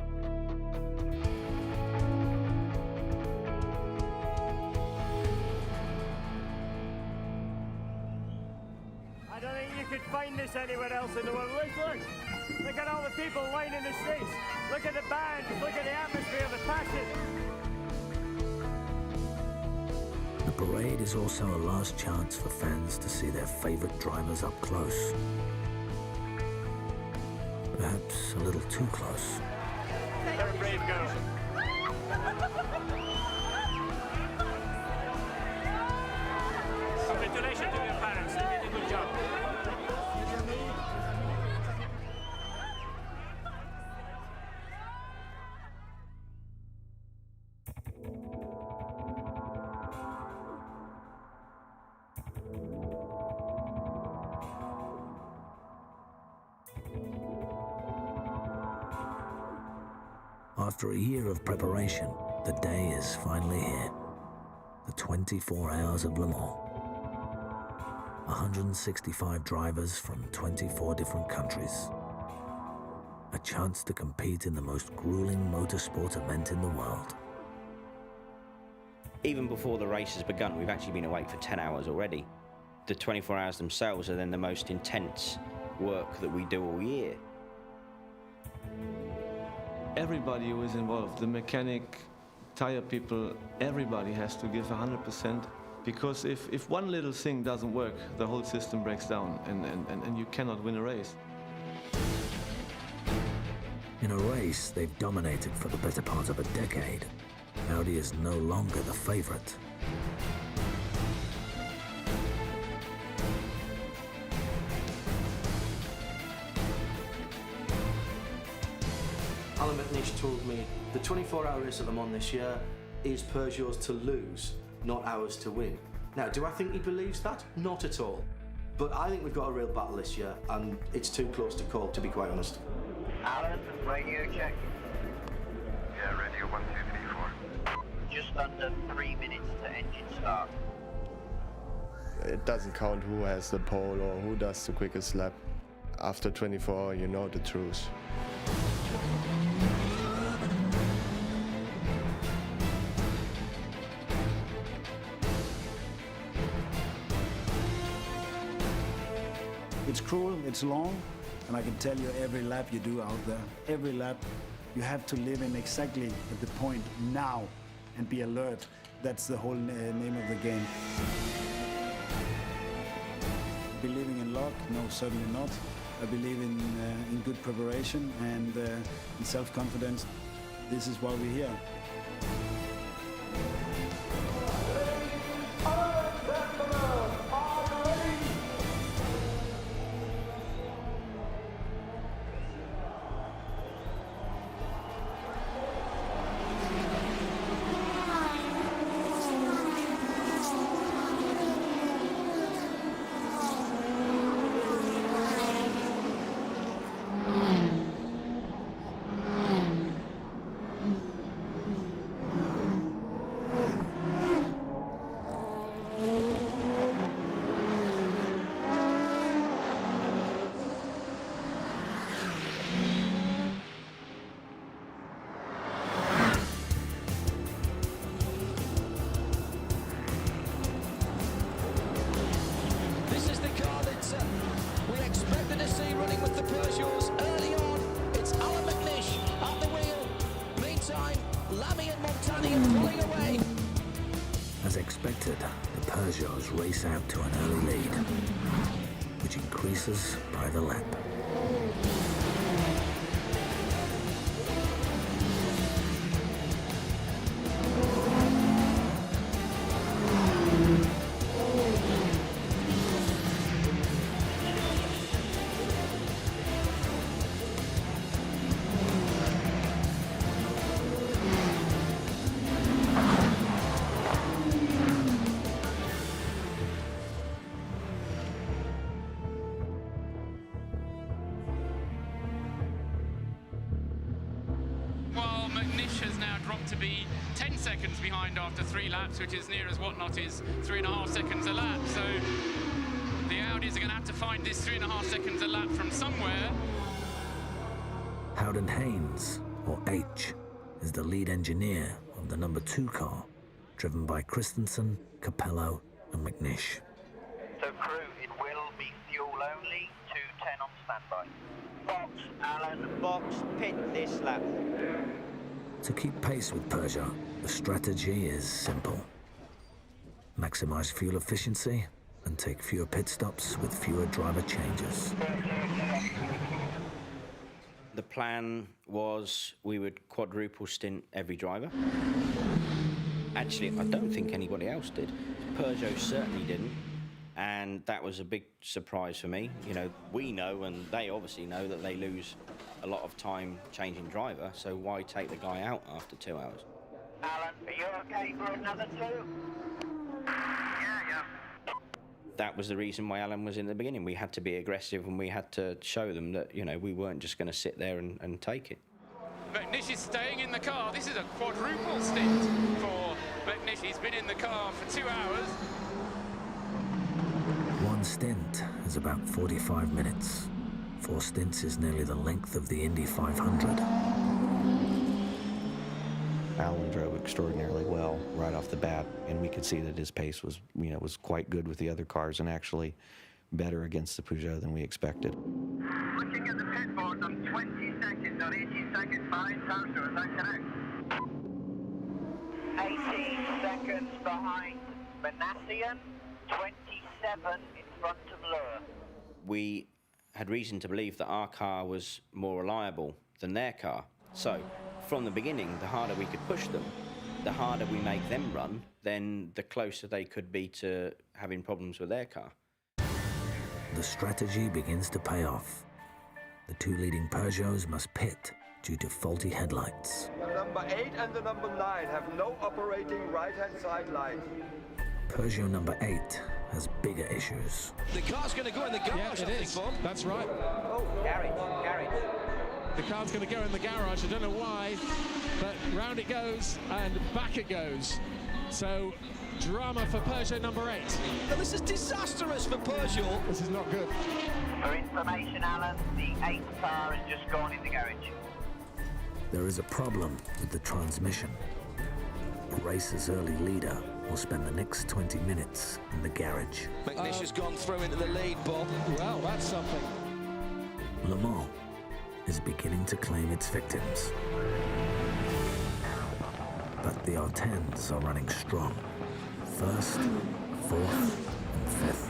I don't think you could find this anywhere else in the world. Look! Look at all the people lining the streets. Look at the bands, look at the atmosphere, the passion. The parade is also a last chance for fans to see their favorite drivers up close. Perhaps a little too close. They're a brave girl. Congratulations to your parents, they did a good job. After a year of preparation, the day is finally here. The 24 hours of Le Mans. 165 drivers from 24 different countries. A chance to compete in the most grueling motorsport event in the world. Even before the race has begun, we've actually been awake for 10 hours already. The 24 hours themselves are then the most intense work that we do all year. Everybody who is involved, the mechanic, tire people, everybody has to give 100%, because if one little thing doesn't work, the whole system breaks down and you cannot win a race. In a race they've dominated for the better part of a decade, Audi is no longer the favorite. Alan McNish told me the 24-hour race at Le Mans this year is Peugeot's to lose, not ours to win. Now, do I think he believes that? Not at all. But I think we've got a real battle this year, and it's too close to call, to be quite honest. Alan, radio check. Yeah, radio 1, 2, 3, 4. Just under 3 minutes to engine start. It doesn't count who has the pole or who does the quickest lap. After 24, you know the truth. It's cruel, it's long, and I can tell you every lap you do out there, every lap, you have to live in exactly at the point now and be alert. That's the whole name of the game. Believing in luck? No, certainly not. I believe in good preparation and in self-confidence. This is why we're here. As expected, the Peugeots race out to an early lead, which increases by the lap. While McNish has now dropped to be 10 seconds behind after 3 laps, which is near as Whatnot is 3.5 seconds a lap. So the Audis are going to have to find this 3.5 seconds a lap from somewhere. Howden Haynes, or H, is the lead engineer of the number 2 car, driven by Christensen, Capello and McNish. So crew, it will be fuel only, 210 on standby. Box, Alan. Box, pit this lap. To keep pace with Peugeot, the strategy is simple. Maximize fuel efficiency and take fewer pit stops with fewer driver changes. The plan was we would quadruple stint every driver. Actually, I don't think anybody else did. Peugeot certainly didn't, and that was a big surprise for me. You know, we know, and they obviously know, that they lose a lot of time changing driver, so why take the guy out after 2 hours? Alan, are you okay for another 2? Yeah. That was the reason why Alan was in the beginning. We had to be aggressive, and we had to show them that, you know, we weren't just going to sit there and take it. McNish is staying in the car. This is a quadruple stint for McNish. He's been in the car for 2 hours. One stint is about 45 minutes. 4 stints is nearly the length of the Indy 500. Alan drove extraordinarily well right off the bat, and we could see that his pace was, you know, was quite good with the other cars, and actually better against the Peugeot than we expected. Looking at the pit board on 20 seconds or 18 seconds behind Samsung, is that correct? 18 seconds behind Manassian, 27 in front of Lure. We had reason to believe that our car was more reliable than their car. So, from the beginning, the harder we could push them, the harder we make them run, then the closer they could be to having problems with their car. The strategy begins to pay off. The 2 leading Peugeots must pit due to faulty headlights. The number 8 and the number 9 have no operating right-hand side light. Peugeot number 8 has bigger issues. The car's going to go in the garage, Yeah, it is. That's right. Oh, Garage. The car's going to go in the garage. I don't know why, but round it goes and back it goes. So, drama for Peugeot number 8. And this is disastrous for Peugeot. This is not good. For information, Alan, the 8th car has just gone in the garage. There is a problem with the transmission. The race's early leader will spend the next 20 minutes in the garage. McNish has gone through into the lead, Bob. Well, that's something. Le Mans is beginning to claim its victims. But the R10s are running strong. 1st, 4th, and 5th.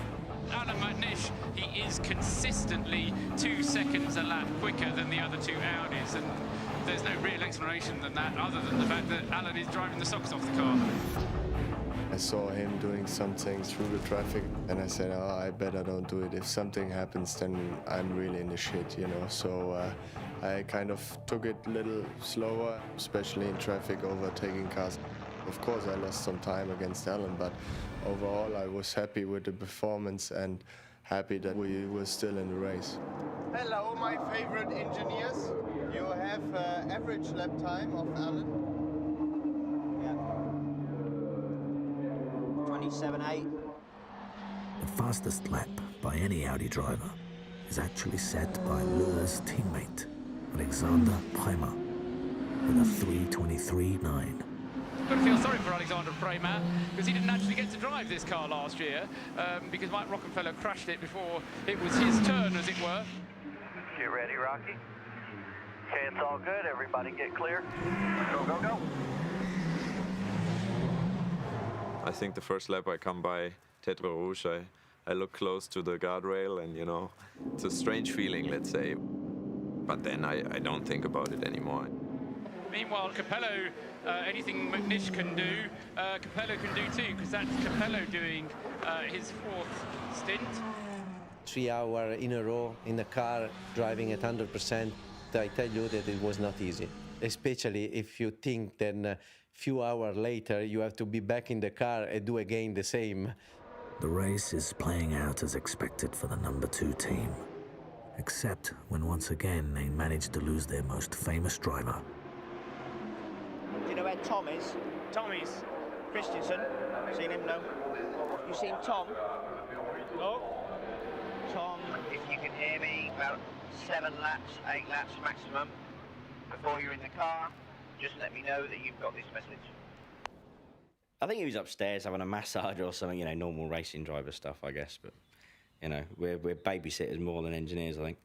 Alan McNish, he is consistently 2 seconds a lap quicker than the other 2 Audis, and there's no real explanation than that, other than the fact that Alan is driving the socks off the car. I saw him doing something through the traffic, and I said, oh, I better don't do it. If something happens, then I'm really in the shit, you know. So I kind of took it a little slower, especially in traffic, overtaking cars. Of course, I lost some time against Alan, but overall, I was happy with the performance and happy that we were still in the race. Hello, my favorite engineers. You have average lap time of Alan. 27.8. The fastest lap by any Audi driver is actually set by Lure's teammate, Alexander Premat, with a 3:23.9. I've got to feel sorry for Alexander Premat, because he didn't actually get to drive this car last year, because Mike Rockenfeller crashed it before it was his turn, as it were. You ready, Rocky? Okay, it's all good. Everybody get clear. Go, go, go. I think the first lap I come by Tête Rouge, I look close to the guardrail, and it's a strange feeling, let's say. But then I don't think about it anymore. Meanwhile, Capello, anything McNish can do, Capello can do too, because that's Capello doing his fourth stint. 3 hours in a row in the car, driving at 100%. I tell you that it was not easy, especially if you think then a few hours later you have to be back in the car and do again the same. The race is playing out as expected for the number 2 team, except when once again they manage to lose their most famous driver. Do you know where Tom is? Tom is Christensen. Seen him? No. You seen Tom? No. Tom, If you can hear me, about 7 laps, 8 laps maximum before you're in the car, just let me know that you've got this message. I think he was upstairs having a massage or something, normal racing driver stuff, I guess. But, we're babysitters more than engineers, I think.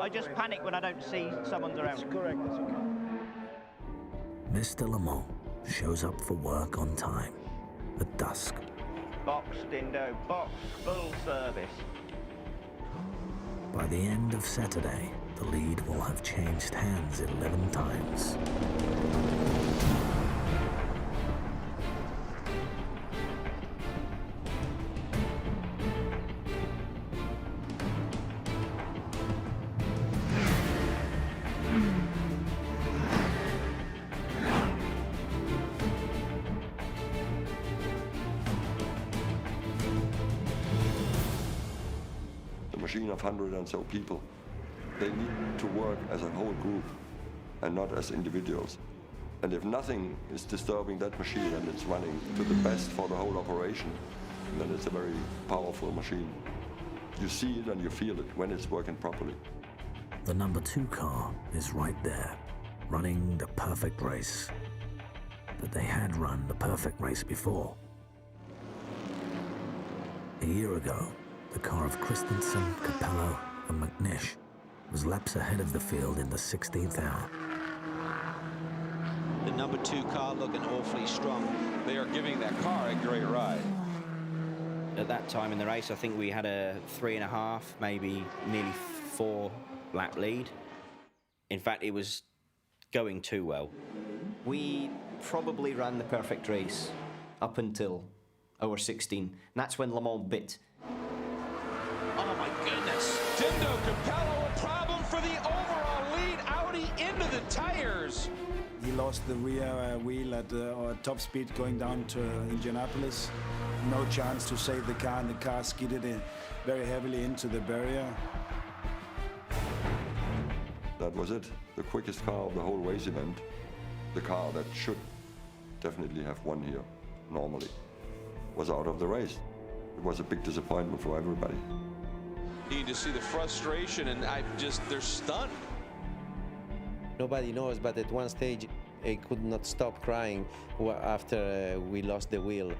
I just panic when I don't see someone's around. That's correct. That's okay. Mr. Le Mans shows up for work on time at dusk. Box, Dindo, box, full service. By the end of Saturday, the lead will have changed hands 11 times. Machine of 100 and so people. They need to work as a whole group and not as individuals. And if nothing is disturbing that machine and it's running to the best for the whole operation, then it's a very powerful machine. You see it and you feel it when it's working properly. The number 2 car is right there, running the perfect race. But they had run the perfect race before. A year ago, the car of Christensen, Capello, and McNish was laps ahead of the field in the 16th hour. The number 2 car looking awfully strong. They are giving that car a great ride. At that time in the race, I think we had a 3.5, maybe nearly 4 lap lead. In fact, it was going too well. We probably ran the perfect race up until hour 16. And that's when Le Mans bit. Oh my goodness. Dindo Capello, a problem for the overall lead. Audi into the tires. He lost the rear wheel at top speed going down to Indianapolis. No chance to save the car, and the car skidded very heavily into the barrier. That was it. The quickest car of the whole race event. The car that should definitely have won here, normally, was out of the race. It was a big disappointment for everybody. You need to see the frustration, and they're stunned. Nobody knows, but at one stage, I could not stop crying after we lost the wheel.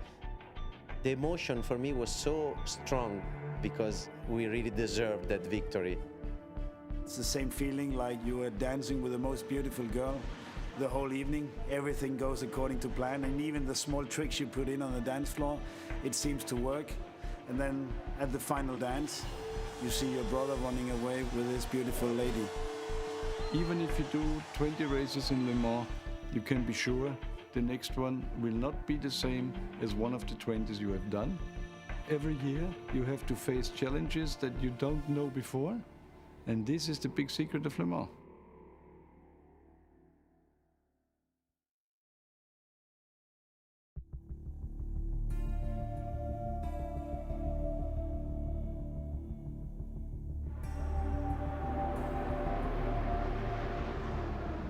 The emotion for me was so strong because we really deserved that victory. It's the same feeling like you were dancing with the most beautiful girl the whole evening. Everything goes according to plan, and even the small tricks you put in on the dance floor, it seems to work. And then at the final dance, you see your brother running away with this beautiful lady. Even if you do 20 races in Le Mans, you can be sure the next one will not be the same as one of the 20s you have done. Every year you have to face challenges that you don't know before, and this is the big secret of Le Mans.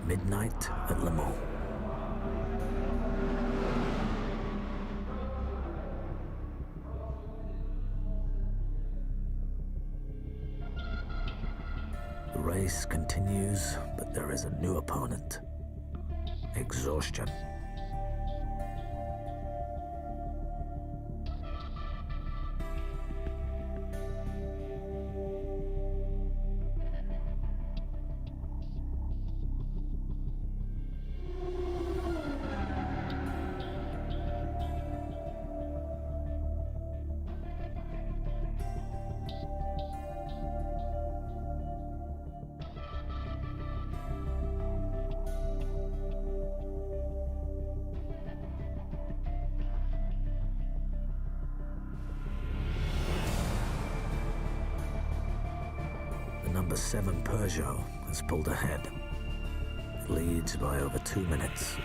Midnight at Le Mans. The race continues, but there is a new opponent. Exhaustion. number 7 Peugeot has pulled ahead. It leads by over 2 minutes.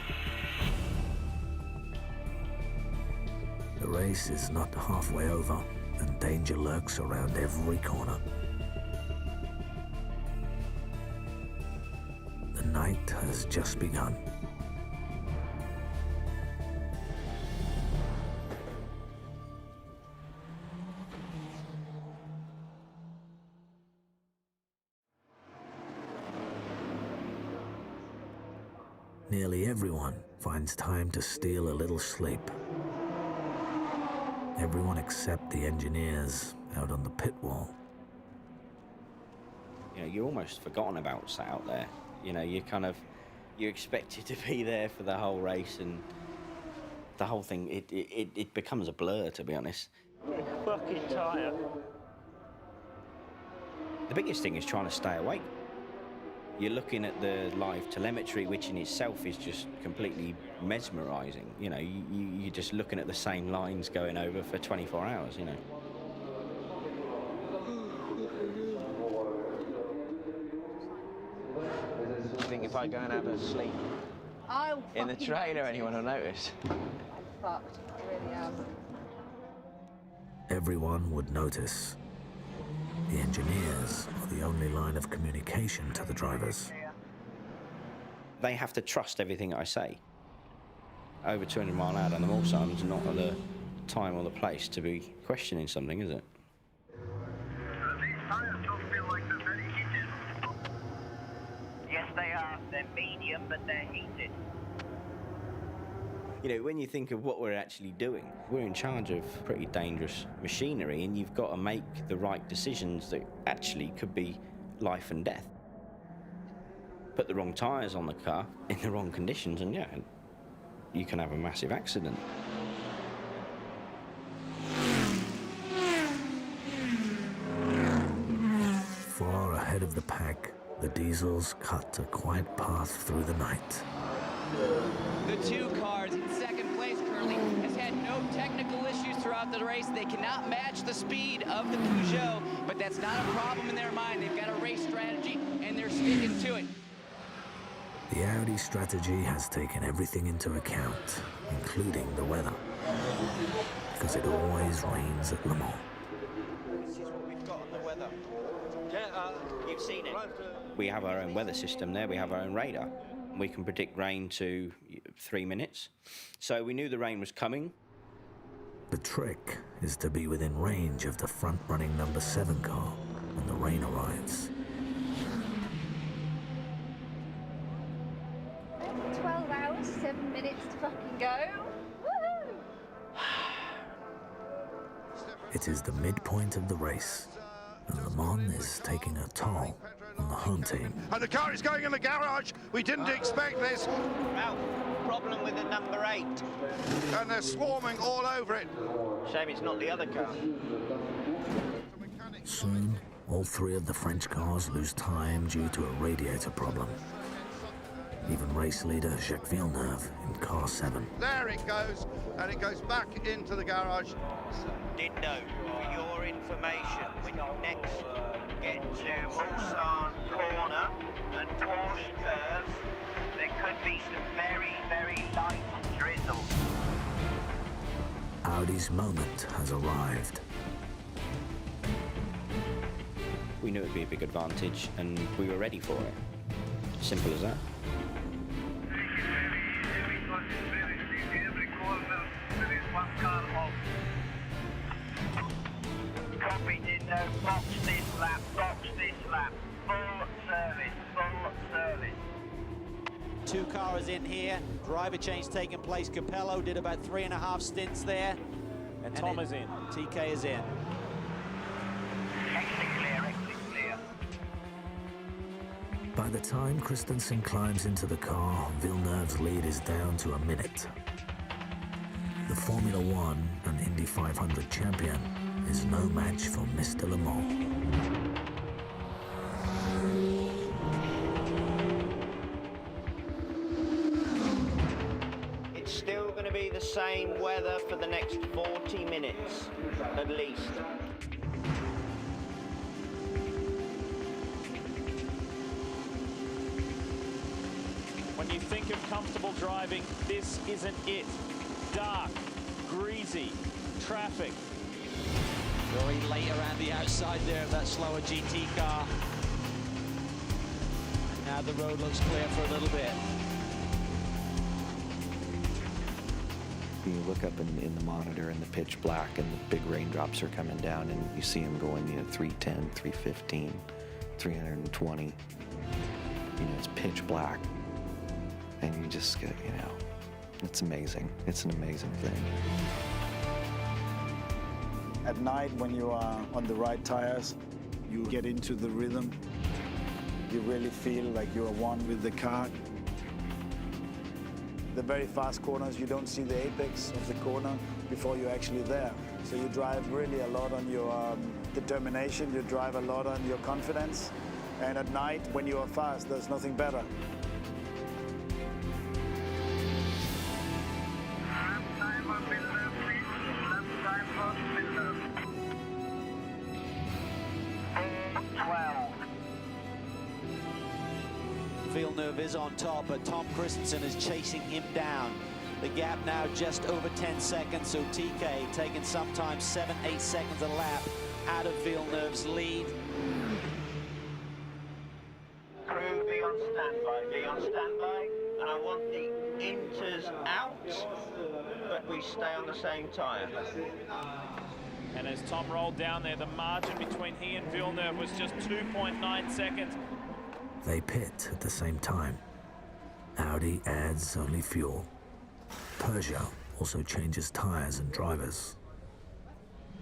The race is not halfway over, and danger lurks around every corner. The night has just begun. Nearly everyone finds time to steal a little sleep. Everyone except the engineers out on the pit wall. You know, you're almost forgotten about sat out there. You know, you're expected to be there for the whole race, and the whole thing, it becomes a blur, to be honest. Fucking tired. The biggest thing is trying to stay awake. You're looking at the live telemetry, which in itself is just completely mesmerising. You know, you're just looking at the same lines going over for 24 hours, you know. I think if I go and have a sleep in the trailer, anyone will notice. Fucked. I really am. Everyone would notice. The engineers are the only line of communication to the drivers. They have to trust everything I say. Over 200 mile an hour down the Mulsanne's not at the time or the place to be questioning something, is it? These tires don't feel like they're very heated. Yes, they are. They're medium, but they're heated. You know, when you think of what we're actually doing, we're in charge of pretty dangerous machinery, and you've got to make the right decisions that actually could be life and death. Put the wrong tyres on the car in the wrong conditions, and yeah, you can have a massive accident. Far ahead of the pack, the diesels cut a quiet path through the night. The 2 cars in second place currently has had no technical issues throughout the race. They cannot match the speed of the Peugeot, but that's not a problem in their mind. They've got a race strategy, and they're sticking to it. The Audi strategy has taken everything into account, including the weather, because it always rains at Le Mans. This is what we've got on the weather. Yeah, you've seen it. We have our own weather system there, we have our own radar. We can predict rain to 3 minutes. So we knew the rain was coming. The trick is to be within range of the front-running number 7 car when the rain arrives. 12 hours, 7 minutes to fucking go. Woohoo! It is the midpoint of the race, and Le Mans is taking a toll on the home team. And the car is going in the garage. We didn't expect this. Well, problem with the number 8. And they're swarming all over it. Shame it's not the other car. Soon, all 3 of the French cars lose time due to a radiator problem. Even race leader Jacques Villeneuve in car 7. There it goes, and it goes back into the garage. Dindo, for your information, when you next get to Mulsanne corner and Porsche curve, there could be some very, very light drizzle. Audi's moment has arrived. We knew it'd be a big advantage, and we were ready for it. Simple as that. Copy, Dindo, box this lap, full service. 2 cars in here, driver change taking place. Capello did about 3.5 stints there. And Tom is in. TK is in. Exit clear. By the time Christensen climbs into the car, Villeneuve's lead is down to a minute. The Formula One and Indy 500 champion is no match for Mr. Le Mans. It's still going to be the same weather for the next 40 minutes, at least. When you think of comfortable driving, this isn't it. Dark, greasy, traffic. Going late around the outside there of that slower GT car. Now the road looks clear for a little bit. You look up in the monitor and the pitch black and the big raindrops are coming down and you see them going, 310, 315, 320. It's pitch black. And you just get, it's amazing. It's an amazing thing. At night, when you are on the right tires, you get into the rhythm. You really feel like you are one with the car. The very fast corners, you don't see the apex of the corner before you're actually there. So you drive really a lot on your determination, you drive a lot on your confidence. And at night, when you are fast, there's nothing better. Villeneuve is on top, but Tom Christensen is chasing him down. The gap now just over 10 seconds, so TK taking sometimes 7-8 seconds a lap out of Villeneuve's lead. Crew, be on standby, and I want the inters out, but we stay on the same tyre. And as Tom rolled down there, the margin between he and Villeneuve was just 2.9 seconds. They pit at the same time. Audi adds only fuel. Peugeot also changes tyres and drivers.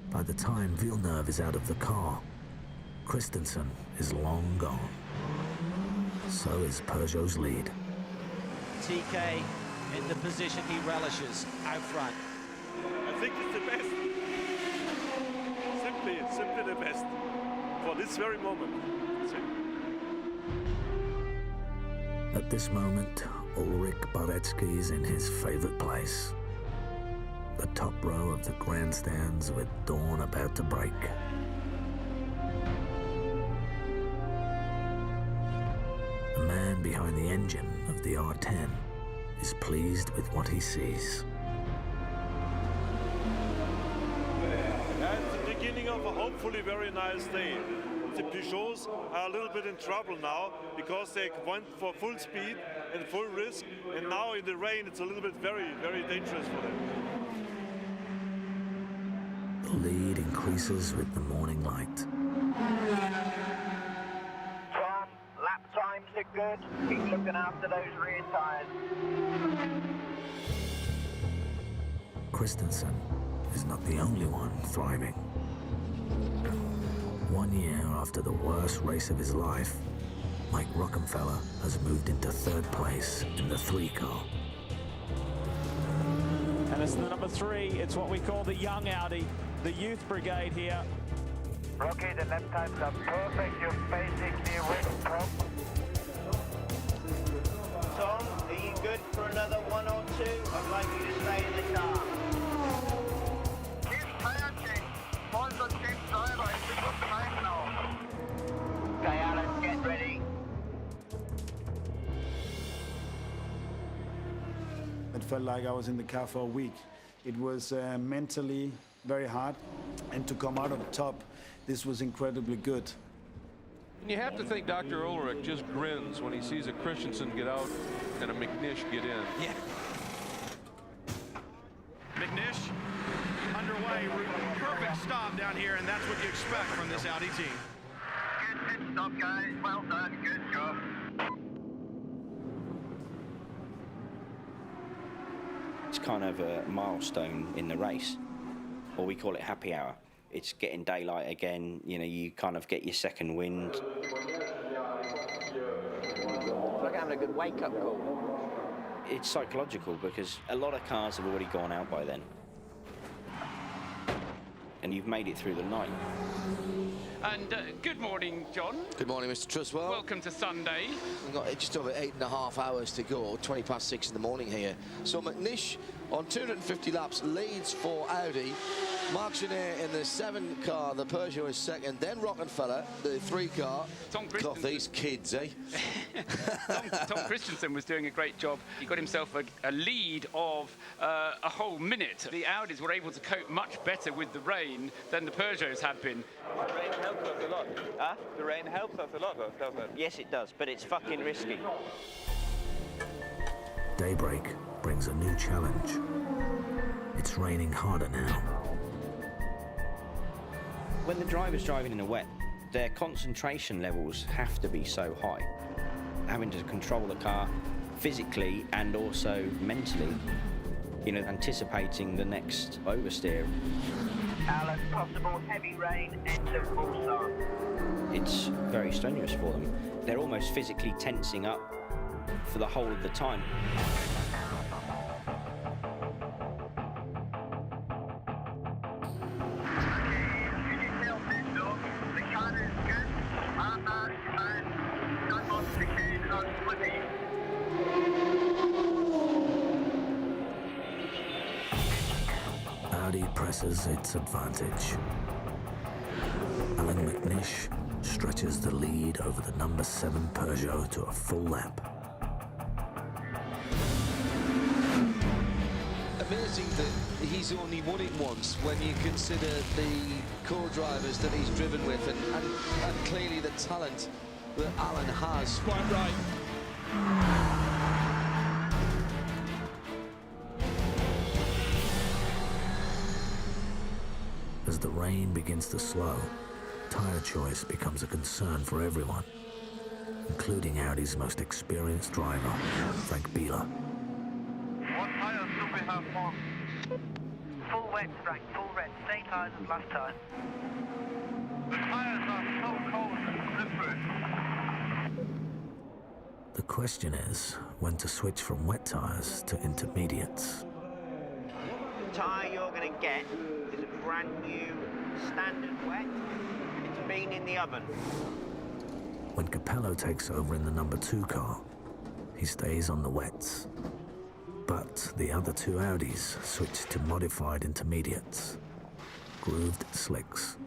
By the time Villeneuve is out of the car, Christensen is long gone. So is Peugeot's lead. TK in the position he relishes, out front. I think it's the best. Simply the best for this very moment. At this moment, Ulrich Baretsky is in his favorite place. The top row of the grandstands with dawn about to break. The man behind the engine of the R10 is pleased with what he sees. At the beginning of a hopefully very nice day. The Peugeots are a little bit in trouble now because they went for full speed and full risk, and now in the rain it's a little bit very, very dangerous for them. The lead increases with the morning light. Tom, lap times are good. Keep looking after those rear tyres. Christensen is not the only one thriving. 1 year after the worst race of his life, Mike Rockenfeller has moved into third place in the 3 car. And as the number 3, it's what we call the young Audi, the youth brigade here. Rocky, the lap times are perfect. You're basically winning, Tom. Tom, are you good for another 1 or 2? I'd like you to stay in the car. Keep tire change. Also change driver. It's a good time now. Okay, Alan, get ready. It felt like I was in the car for a week. It was mentally very hard, and to come out on top, this was incredibly good. And you have to think Dr. Ulrich just grins when he sees a Christensen get out and a McNish get in. Yeah. McNish, underway, perfect stop down here, and that's what you expect from this Audi team. Good pit stop, guys. Well done. Good job. It's kind of a milestone in the race, or we call it happy hour. It's getting daylight again, you kind of get your second wind. Like having a good wake-up call. It's psychological because a lot of cars have already gone out by then. And you've made it through the night. And good morning, John. Good morning, Mr. Truswell. Welcome to Sunday. We've got just over 8.5 hours to go, 20 past 6 in the morning here. So McNish on 250 laps, leads for Audi. Marc Gené in the 7 car, the Peugeot is second, then Rockefeller, the 3 car. God, these kids, eh? Tom Christensen was doing a great job. He got himself a lead of a whole minute. The Audis were able to cope much better with the rain than the Peugeots have been. The rain helps us a lot. Huh? The rain helps us a lot, doesn't it? Yes, it does, but it's fucking risky. Daybreak brings a new challenge. It's raining harder now. When the driver's driving in the wet, their concentration levels have to be so high. Having to control the car physically and also mentally, you know, anticipating the next oversteer. Alan, possible heavy rain into Busan. It's very strenuous for them. They're almost physically tensing up for the whole of the time. Audi presses its advantage. Alan McNish stretches the lead over the number 7 Peugeot to a full lap. Amazing that he's only won it once when you consider the co-drivers that he's driven with and clearly the talent that Alan has. Quite right. As the rain begins to slow, tyre choice becomes a concern for everyone, including Audi's most experienced driver, Frank Biela. What tires do we have on? Full wet, Frank, full red. Same tires as last time. The tires are so cold and slippery. The question is when to switch from wet tyres to intermediates. The tyre you're going to get is a brand new standard wet. It's been in the oven. When Capello takes over in the number 2 car, he stays on the wets. But the other 2 Audis switch to modified intermediates, grooved slicks.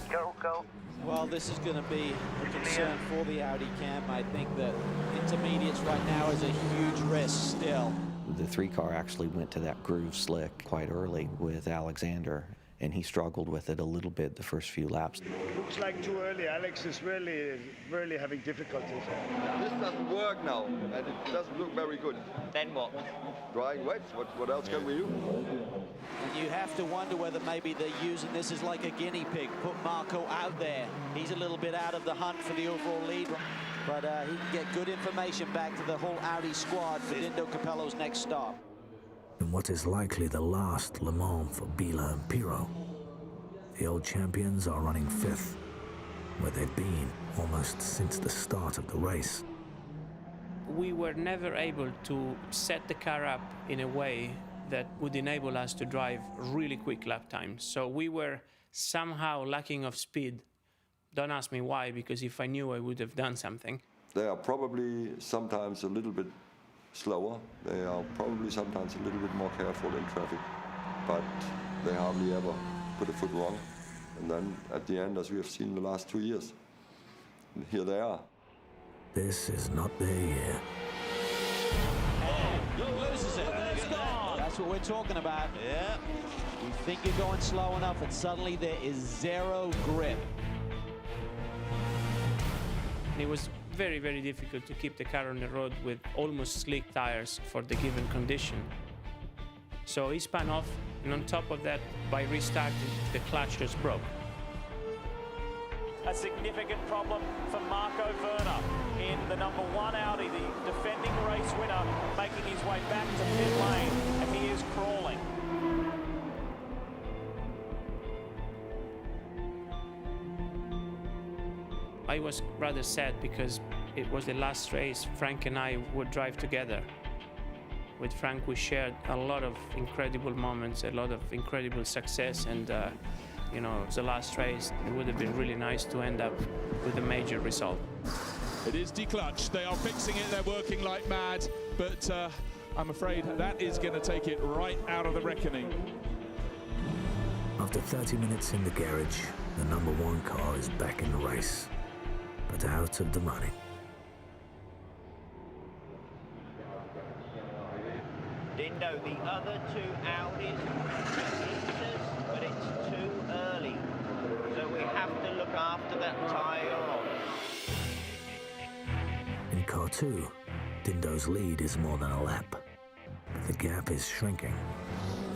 Go, go. Well, this is going to be a concern for the Audi camp. I think that intermediates right now is a huge risk still. The 3 car actually went to that groove slick quite early with Alexander, and he struggled with it a little bit the first few laps. Looks like too early. Alex is really having difficulties. This doesn't work now, and it doesn't look very good. Then what? Drying wet. What else can we do? And you have to wonder whether maybe they're using this as like a guinea pig. Put Marco out there. He's a little bit out of the hunt for the overall lead, but he can get good information back to the whole Audi squad for Dindo Capello's next stop. In what is likely the last Le Mans for Biela and Pirot, the old champions are running 5th, where they've been almost since the start of the race. We were never able to set the car up in a way that would enable us to drive really quick lap times. So we were somehow lacking of speed. Don't ask me why, because if I knew, I would have done something. They are probably sometimes a little bit slower. They are probably sometimes a little bit more careful in traffic, but they hardly ever put a foot wrong. And then at the end, as we have seen the last 2 years, here they are. This is not their year. He loses it. It's gone. That's what we're talking about. Yeah. You think you're going slow enough, and suddenly there is zero grip. It was very, very difficult to keep the car on the road with almost slick tires for the given condition. So he spun off, and on top of that, by restarting, the clutch just broke. A significant problem for Marco Werner in the number 1 Audi, the defending race winner, making his way back to pit lane, and he is crawling. I was rather sad because it was the last race Frank and I would drive together. With Frank, we shared a lot of incredible moments, a lot of incredible success, and you know, it's the last race. It would have been really nice to end up with a major result. It is declutched. They are fixing it. They're working like mad, but I'm afraid that is going to take it right out of the reckoning. After 30 minutes in the garage, the number 1 car is back in the race, but out of the running. Dindo, the other 2 Audis beat us, but it's too early. So we have to look after that tyre on. In car 2, Dindo's lead is more than a lap, but the gap is shrinking.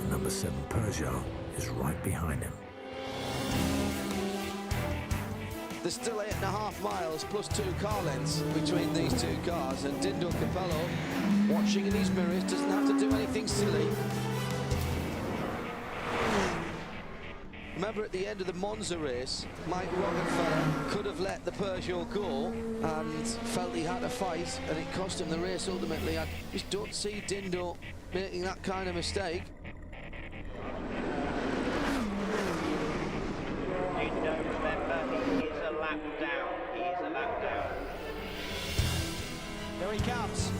The number 7 Peugeot is right behind him. There's still 8.5 miles plus 2 car lengths between these 2 cars, and Dindo Capello, watching in his mirrors, doesn't have to do anything silly. Remember at the end of the Monza race, Mike Rockefeller could have let the Peugeot go and felt he had to fight, and it cost him the race ultimately. I just don't see Dindo making that kind of mistake. Dindo, remember, he is a lap down. He is a lap down. Here he comes.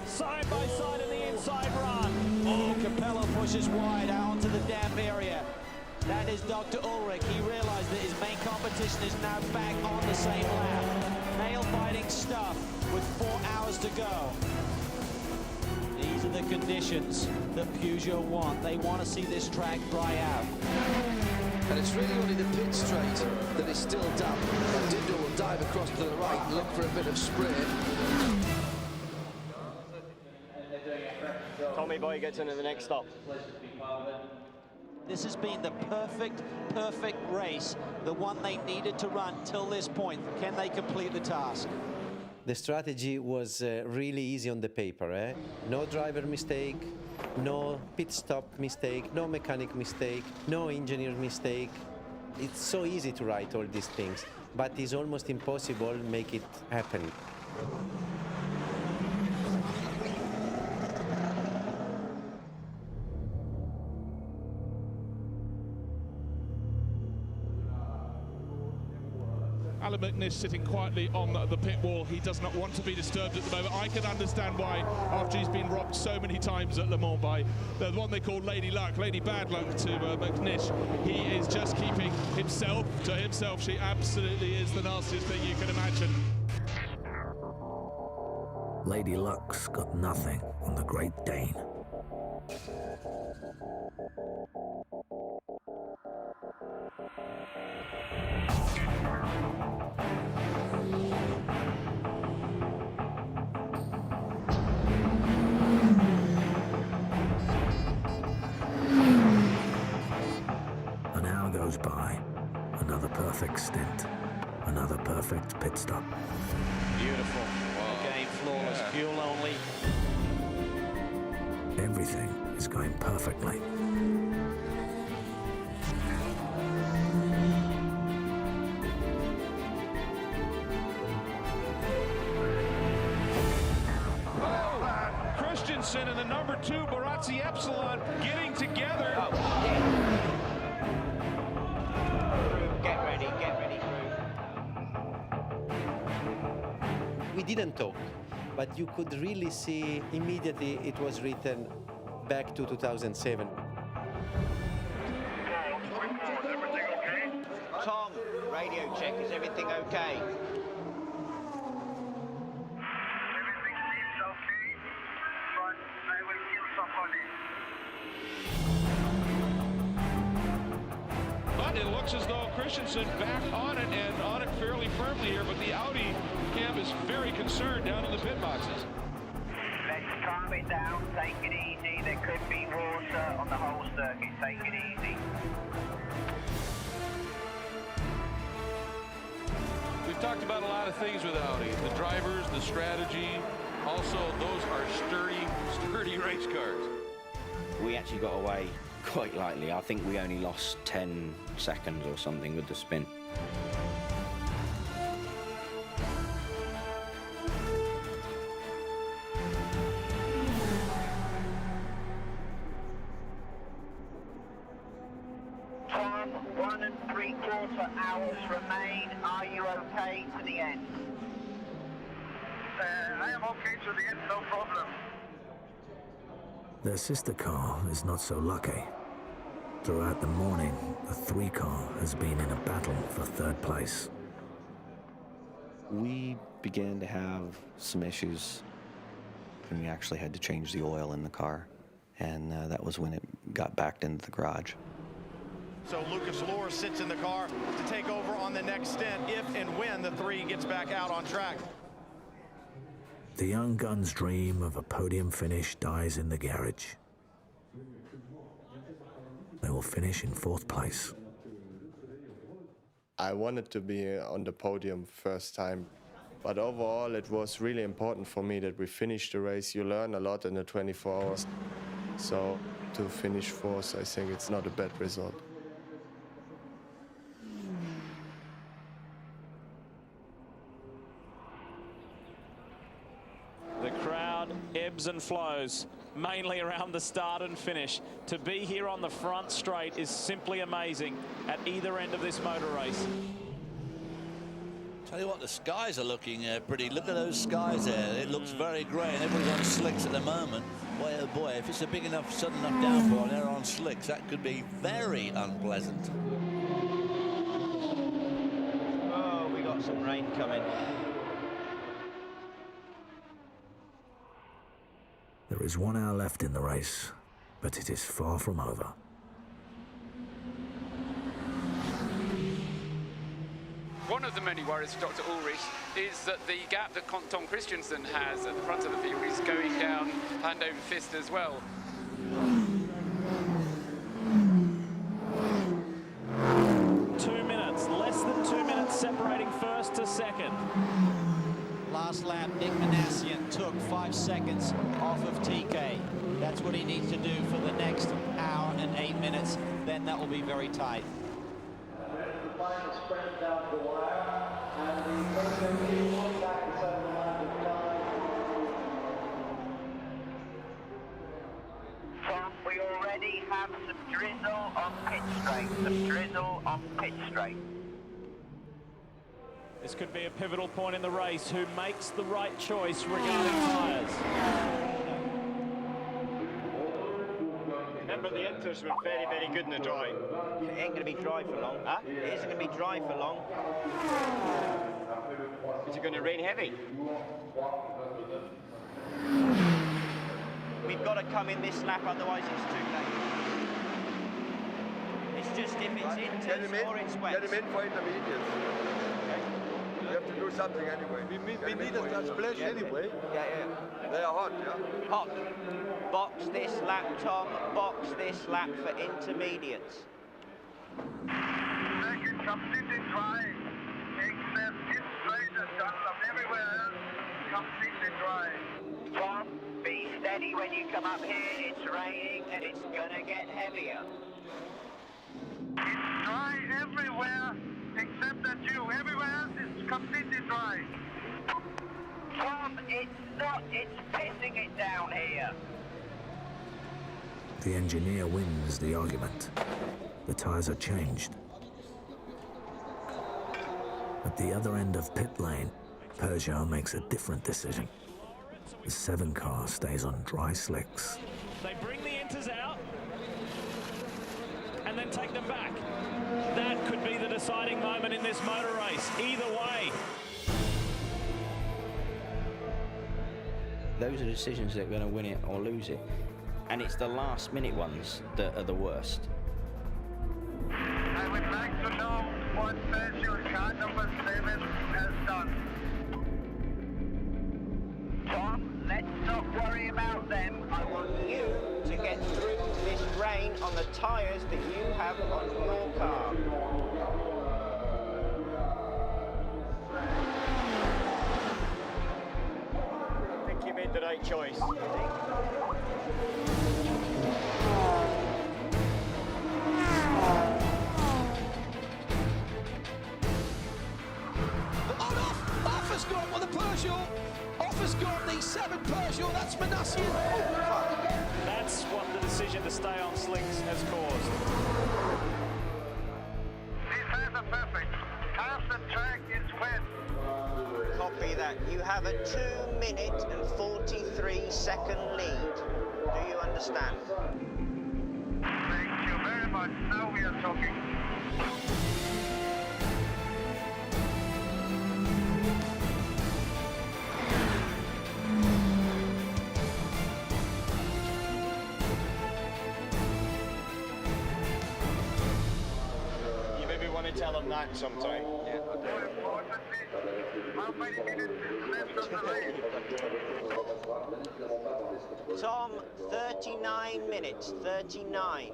Side by side in the inside run. Oh, Capello pushes wide out onto the damp area. That is Dr. Ulrich. He realized that his main competition is now back on the same lap. Nail-biting stuff with 4 hours to go. These are the conditions that Peugeot want. They want to see this track dry out. And it's really only the pit straight that is still damp. And Dindo will dive across to the right and look for a bit of spray. Tommy Boy gets into the next stop. This has been the perfect race, the one they needed to run till this point. Can they complete the task? The strategy was really easy on the paper. No driver mistake, no pit stop mistake, no mechanic mistake, no engineer mistake. It's so easy to write all these things, but it's almost impossible to make it happen. Alan McNish sitting quietly on the pit wall. He does not want to be disturbed at the moment. I can understand why, after he's been robbed so many times at Le Mans by the one they call Lady Luck, Lady Bad Luck to McNish. He is just keeping himself to himself. She absolutely is the nastiest thing you can imagine. Lady Luck's got nothing on the Great Dane. An hour goes by, another perfect stint, another perfect pit stop. Beautiful. Again, flawless, fuel only. Everything is going perfectly. Christensen and the number 2 Barazzi Epsilon getting together. Get ready, We didn't talk, but you could really see immediately it was written back to 2007. Tom, radio check, is everything okay? But it looks as though Christensen back on it and on it fairly firmly here, but the Audi camp is very concerned down in the pit boxes. Let's calm it down, take it easy. There could be water on the whole circuit. Take it easy. We've talked about a lot of things with Audi. The drivers, the strategy. Also, those are sturdy race cars. We actually got away quite lightly. I think we only lost 10 seconds or something with the spin. Tom, 1 3/4 hours remain. Are you okay to the end? I am okay to the end, no problem. Their sister car is not so lucky. Throughout the morning, the 3 car has been in a battle for 3rd place. We began to have some issues, and we actually had to change the oil in the car, and that was when it got backed into the garage. So Lucas Luhr sits in the car to take over on the next stint if and when the 3 gets back out on track. The young gun's dream of a podium finish dies in the garage. They will finish in 4th place. I wanted to be on the podium first time, but overall it was really important for me that we finished the race. You learn a lot in the 24 hours, so to finish 4th, I think it's not a bad result. The crowd ebbs and flows, mainly around the start and finish. To be here on the front straight is simply amazing at either end of this motor race. Tell you what, the skies are looking pretty. Look at those skies there. It looks very grey, and everyone's on slicks at the moment. Boy, oh boy, if it's a big enough, sudden enough downpour and they're on slicks, that could be very unpleasant. Oh, we got some rain coming. There is 1 hour left in the race, but it is far from over. One of the many worries for Dr. Ulrich is that the gap that Tom Christensen has at the front of the field is going down hand over fist as well. Less than 2 minutes separating first to second. Last lap, Nick Manassian took 5 seconds off of TK. That's what he needs to do for the next hour and 8 minutes. Then that will be very tight. Tom, we already have some drizzle on pit straight. Some drizzle on pit straight. This could be a pivotal point in the race. Who makes the right choice regarding tyres? Remember, the Inters were very, very good in the dry. It ain't going to be dry for long. Huh? It isn't going to be dry for long. Is it going to rain heavy? We've got to come in this lap, otherwise it's too late. It's just if it's Inters or it's wet. Get him in for intermediates. We have to do something anyway. We need a splash anyway. Yeah, yeah. They are hot, yeah? Hot. Box this lap, Tom. Box this lap for intermediates. Second completely dry. Except in straight and Dunlop. Everywhere else, completely dry. Tom, be steady when you come up here. It's raining and it's gonna get heavier. It's dry everywhere except at you. Everywhere else is completely dry. Tom, it's not. It's pissing it down here. The engineer wins the argument. The tyres are changed. At the other end of pit lane, Peugeot makes a different decision. The 7 car stays on dry slicks. They bring the Inters out and then take them back. That could be the deciding moment in this motor race. Either way. Those are decisions that are going to win it or lose it. And it's the last minute ones that are the worst. I would like to know what Peugeot car number 7 has done. Tom, let's not worry about them. I want you to get through this rain on the tyres that you have on your car. I think you made the right choice. Off has gone on the Peugeot. Off has gone the 7 Peugeot. That's Manassian. That's what the decision to stay on slicks has caused. These tires are perfect. Half the track is wet. Copy that. that. You have a 2-minute and 43-second lead. Do you understand? Thank you very much. Now we are talking. You maybe want to tell them that sometime. Yeah, How many minutes is left of the race? Tom, 39 minutes, 39.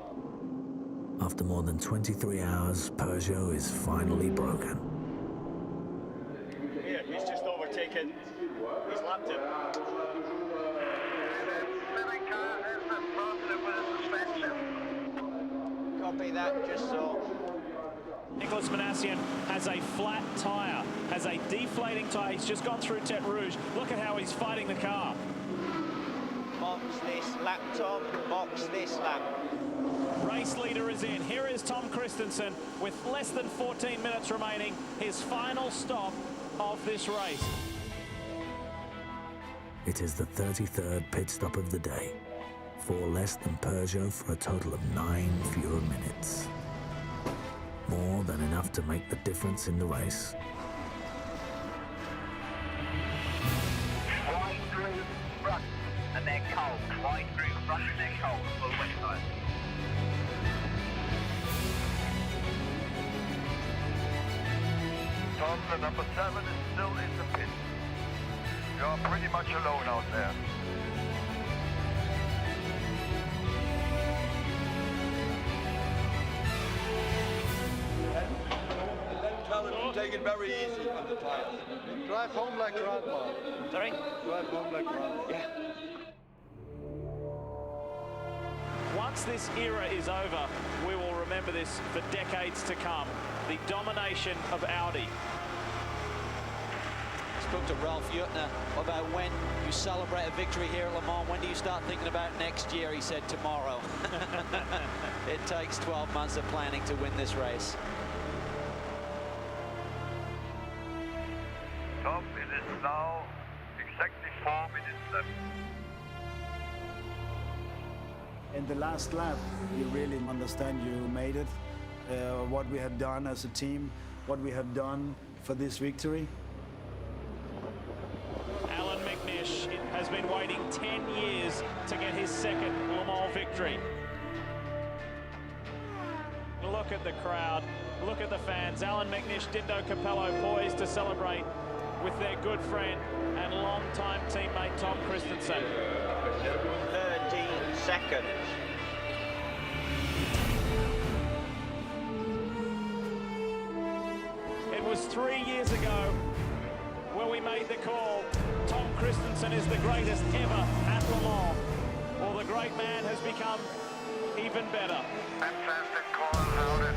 After more than 23 hours, Peugeot is finally broken. Here, he's just overtaken. He's lapped him. Copy that, just saw. Nicolas Manassian has a flat tyre, has a deflating tyre. He's just gone through Tete Rouge. Look at how he's fighting the car. Box this lap, Tom. Box this lap. Race leader is in. Here is Tom Christensen with less than 14 minutes remaining. His final stop of this race. It is the 33rd pit stop of the day. 4 less than Peugeot for a total of 9 fewer minutes. More than enough to make the difference in the race. Wide group front, and they're cold. Wide group front, and they're cold. Full wet tires. Tom, the number 7 is still in the pit. You're pretty much alone out there. Take it very easy on the tires. Drive home like grandma. Sorry? Drive home like grandma. Yeah. Once this era is over, we will remember this for decades to come. The domination of Audi. Spoke to Ralph Jutner about when you celebrate a victory here at Le Mans. When do you start thinking about next year? He said tomorrow. It takes 12 months of planning to win this race. Tom, it is now exactly 4 minutes left. In the last lap, you really understand you made it, what we have done as a team, what we have done for this victory. Alan McNish has been waiting 10 years to get his second Le Mans victory. Look at the crowd, look at the fans. Alan McNish, Dindo Capello poised to celebrate with their good friend and long-time teammate Tom Christensen. 30 seconds. It was 3 years ago where we made the call. Tom Christensen is the greatest ever at Le Mans. Well, the great man has become even better. Fantastic call, Howden.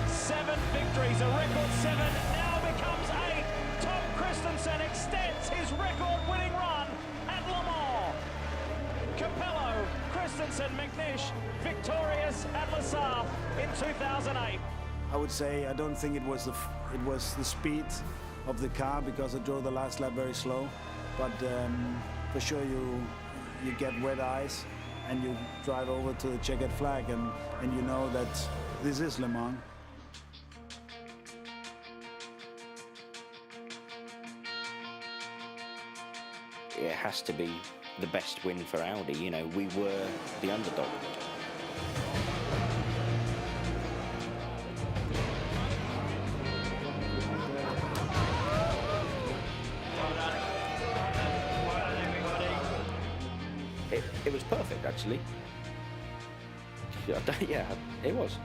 7 victories, a record 7, now becomes 8. Tom Christensen extends his record-winning run at Le Mans. Capello, Christensen, McNish, victorious at Le Sabre in 2008. I would say I don't think it was the speed of the car, because I drove the last lap very slow, but for sure you get wet eyes and you drive over to the checkered flag and you know that this is Le Mans. It has to be the best win for Audi. You know, we were the underdog. It was perfect, actually. Yeah, it was.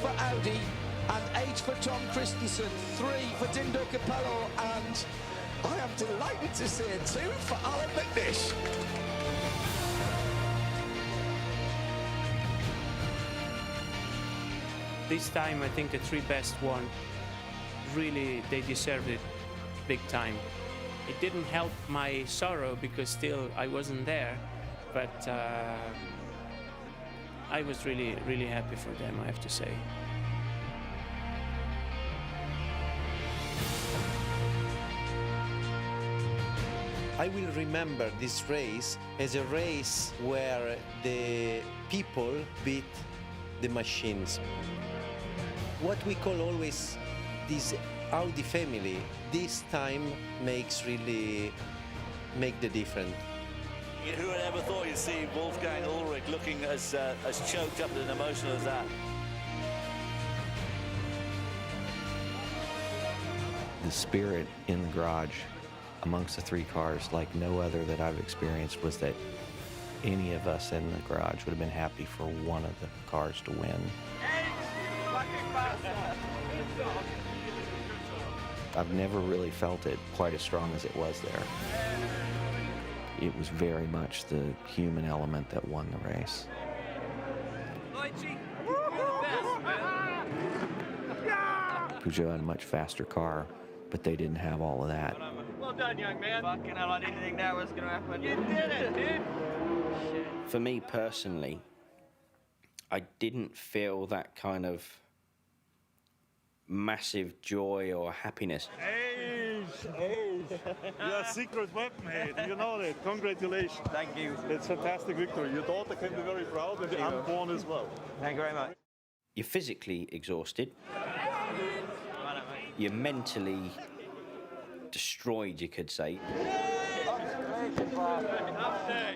For Audi and 8 for Tom Christensen, 3 for Dindo Capello, and I am delighted to say 2 for Alan McNish. This time, I think the 3 best won. Really, they deserved it big time. It didn't help my sorrow because still I wasn't there, but I was really, really happy for them, I have to say. I will remember this race as a race where the people beat the machines. What we call always this Audi family, this time makes really make the difference. Who would ever thought you'd see Wolfgang Ullrich looking as choked up and emotional as that? The spirit in the garage amongst the three cars, like no other that I've experienced, was that any of us in the garage would have been happy for one of the cars to win. I've never really felt it quite as strong as it was there. It was very much the human element that won the race. Peugeot had a much faster car, but they didn't have all of that. Well done, young man. Fucking hell, I didn't think that was gonna happen. You did it, dude. For me personally, I didn't feel that kind of massive joy or happiness. You're a secret weapon, hey. You know that. Congratulations. Thank you. It's a fantastic victory. Your daughter can be very proud, and the unborn as well. Thank you very much. You're physically exhausted. You're mentally destroyed, you could say.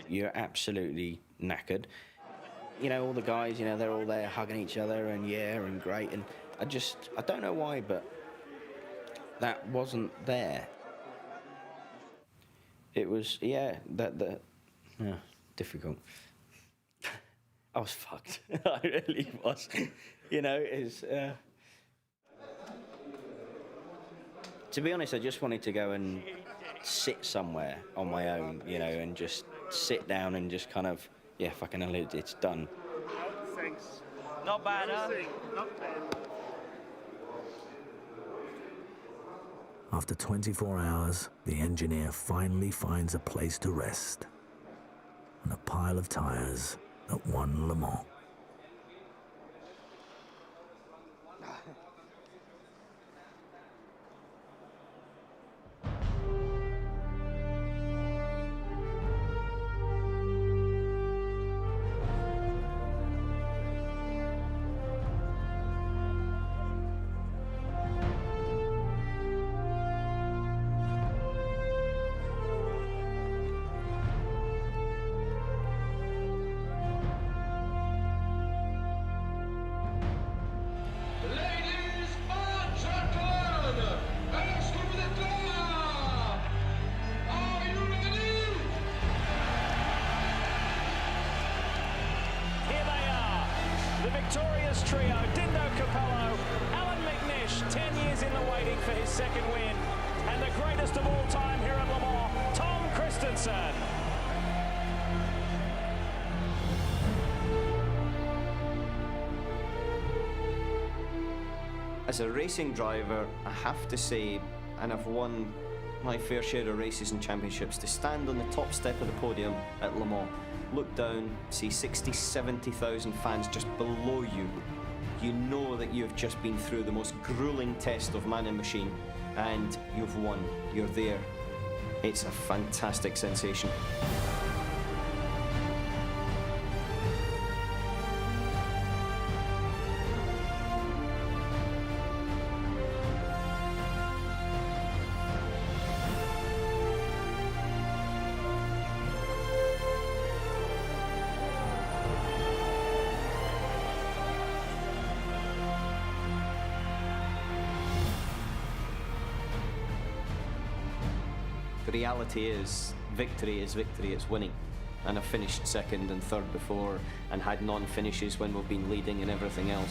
You're absolutely knackered. You know, all the guys, you know, they're all there hugging each other and yeah, and great. And I don't know why, but that wasn't there. It was, yeah, difficult. I was fucked. I really was. You know, it's... To be honest, I just wanted to go and sit somewhere on my own, you know, and just sit down and just kind of, yeah, fucking hell, it's done. Thanks. Not bad, huh? Not bad. After 24 hours, the engineer finally finds a place to rest on a pile of tires that won Le Mans. Victorious trio, Dindo Capello, Alan McNish, 10 years in the waiting for his second win, and the greatest of all time here at Le Mans, Tom Christensen. As a racing driver, I have to say, and I've won my fair share of races and championships, to stand on the top step of the podium at Le Mans, look down, see 60, 70,000 fans just below you. You know that you've just been through the most grueling test of man and machine, and you've won. You're there. It's a fantastic sensation. The reality is victory, it's winning. And I've finished second and third before and had non-finishes when we've been leading and everything else.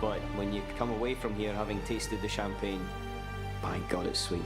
But when you come away from here having tasted the champagne, by God, it's sweet.